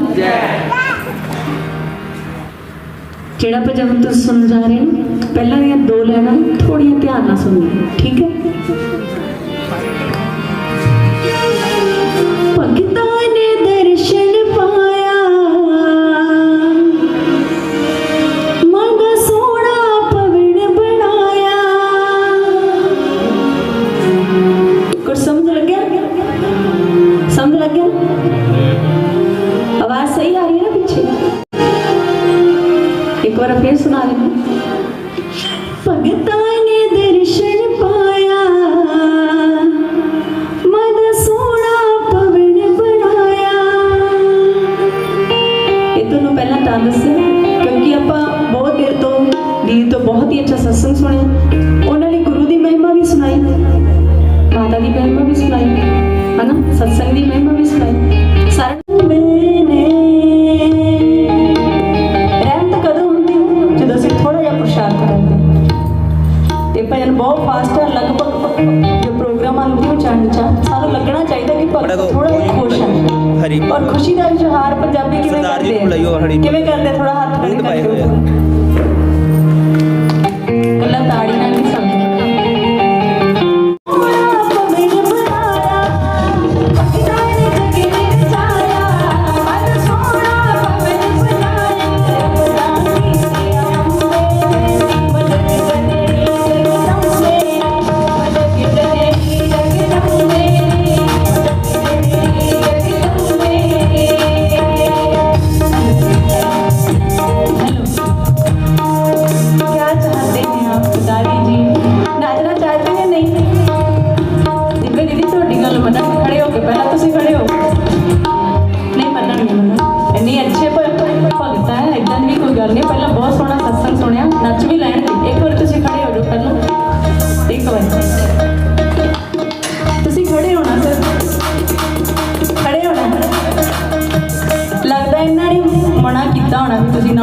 जेड़ा भजन तुम सुन जा रहे हो पहला दियां दो लाइनां थोड़ियां ध्यान नाल सुनिए, ठीक है। भगतां ने दर्शन पाया मन सोना पवन बनाया। कुछ समझ लग गया? समझ लग गया? आवाज सही आ रही है ना पीछे? एक बार फिर सुना रही हूँ। भगतां ने दर्शन पाया मन सोना पवन बनाया। ये दोनों पहला टाल दस्या क्योंकि आपां बहुत देर तो दीदी तो बहुत ही अच्छा सत्संग सुनिया, उन्होंने गुरु की महिमा भी सुनाई, माता की महिमा भी सुनाई, है ना, सत्संग की महिमा भी सुनाई। सारा रहमत कदों होंदी जो ਅਸੀਂ थोड़ा ਜਿਹਾ ਪ੍ਰਸ਼ਾਦ ਕਰਾਂਗੇ ਤੇ ਭਜਨ ਬਹੁਤ ਫਾਸਟ ਹੈ। ਲਗਭਗ ਜੋ ਪ੍ਰੋਗਰਾਮਾਂ ਨੂੰ ਕਿਉਂ ਚਾਹਣਾ ਸਾਨੂੰ ਲੱਗਣਾ ਚਾਹੀਦਾ ਕਿ ਭਗਤ ਥੋੜਾ ਜਿਹਾ ਖੁਸ਼ ਹੈ ਔਰ ਖੁਸ਼ੀ ਦਾ ਇਜ਼ਹਾਰ ਪੰਜਾਬੀ ਕਿਵੇਂ ਕਰਦੇ ਥੋੜਾ ਹੱਥ ਖੜੇ ਕਰਕੇ ਕੱਲਾ ਤਾੜੀ ਨਾਲ ਨਹੀਂ ਸਮਝਦਾ।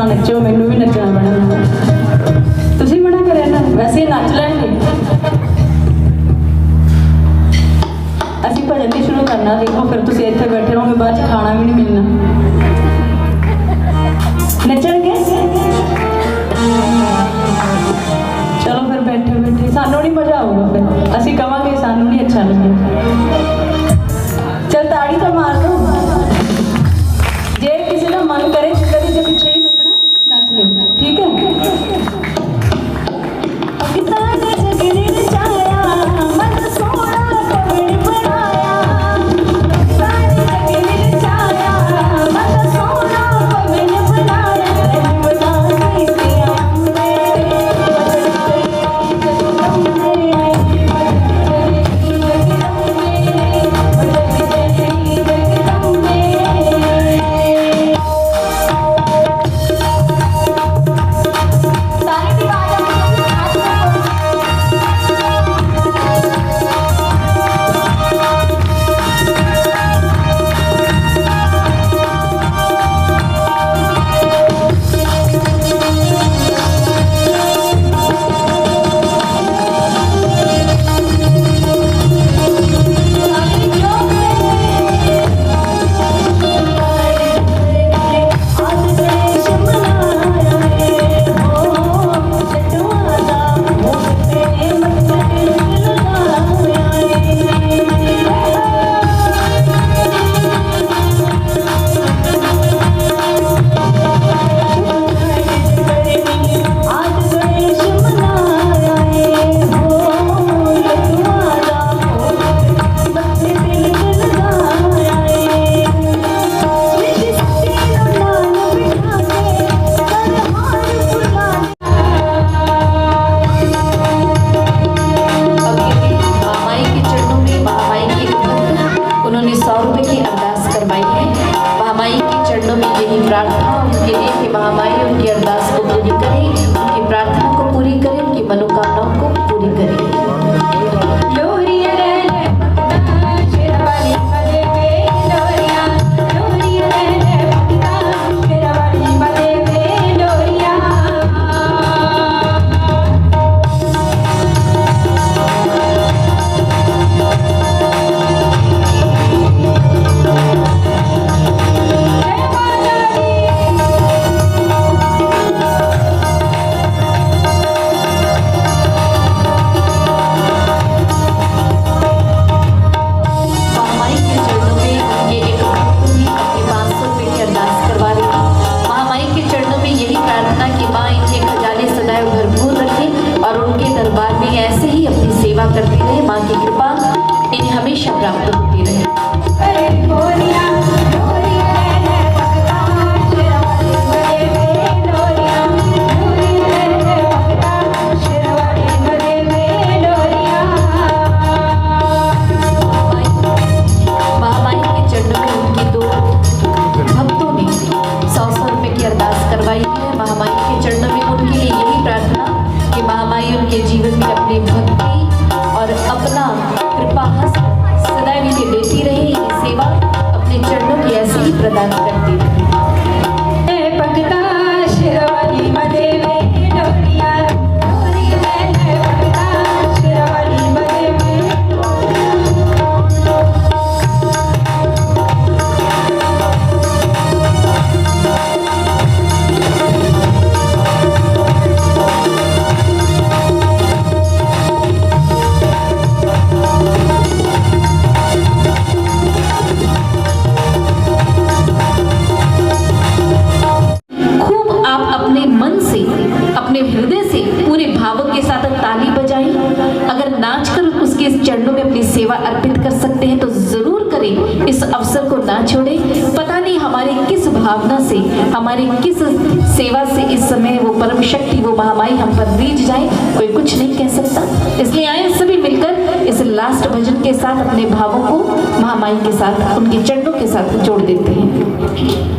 नचो मैनू भी नचना पैना, तुसीं मना करे ना, वैसे नच लैणगे। असीं भजन भी शुरू करना, देखो फिर तुसीं इत्थे बैठे रहोगे, बाद च खाना भी नहीं मिलना। नचणगे चलो फिर बैठे बैठे सानू नहीं मजा आऊगा, फिर असीं कहांगे सानू नहीं अच्छा लगे। चल ताड़ी तो मार दो, जे किसी का मन करे कभी के पीछे ही नच लो, ठीक है। सेवा अर्पित कर सकते हैं तो जरूर करें, इस अवसर को ना छोड़ें। पता नहीं हमारी किस भावना से, हमारी किस सेवा से इस समय वो परम शक्ति, वो महामाई हम पर रीझ जाए, कोई कुछ नहीं कह सकता। इसलिए आए सभी मिलकर इस लास्ट भजन के साथ अपने भावों को महामाई के साथ, उनके चरणों के साथ जोड़ देते हैं।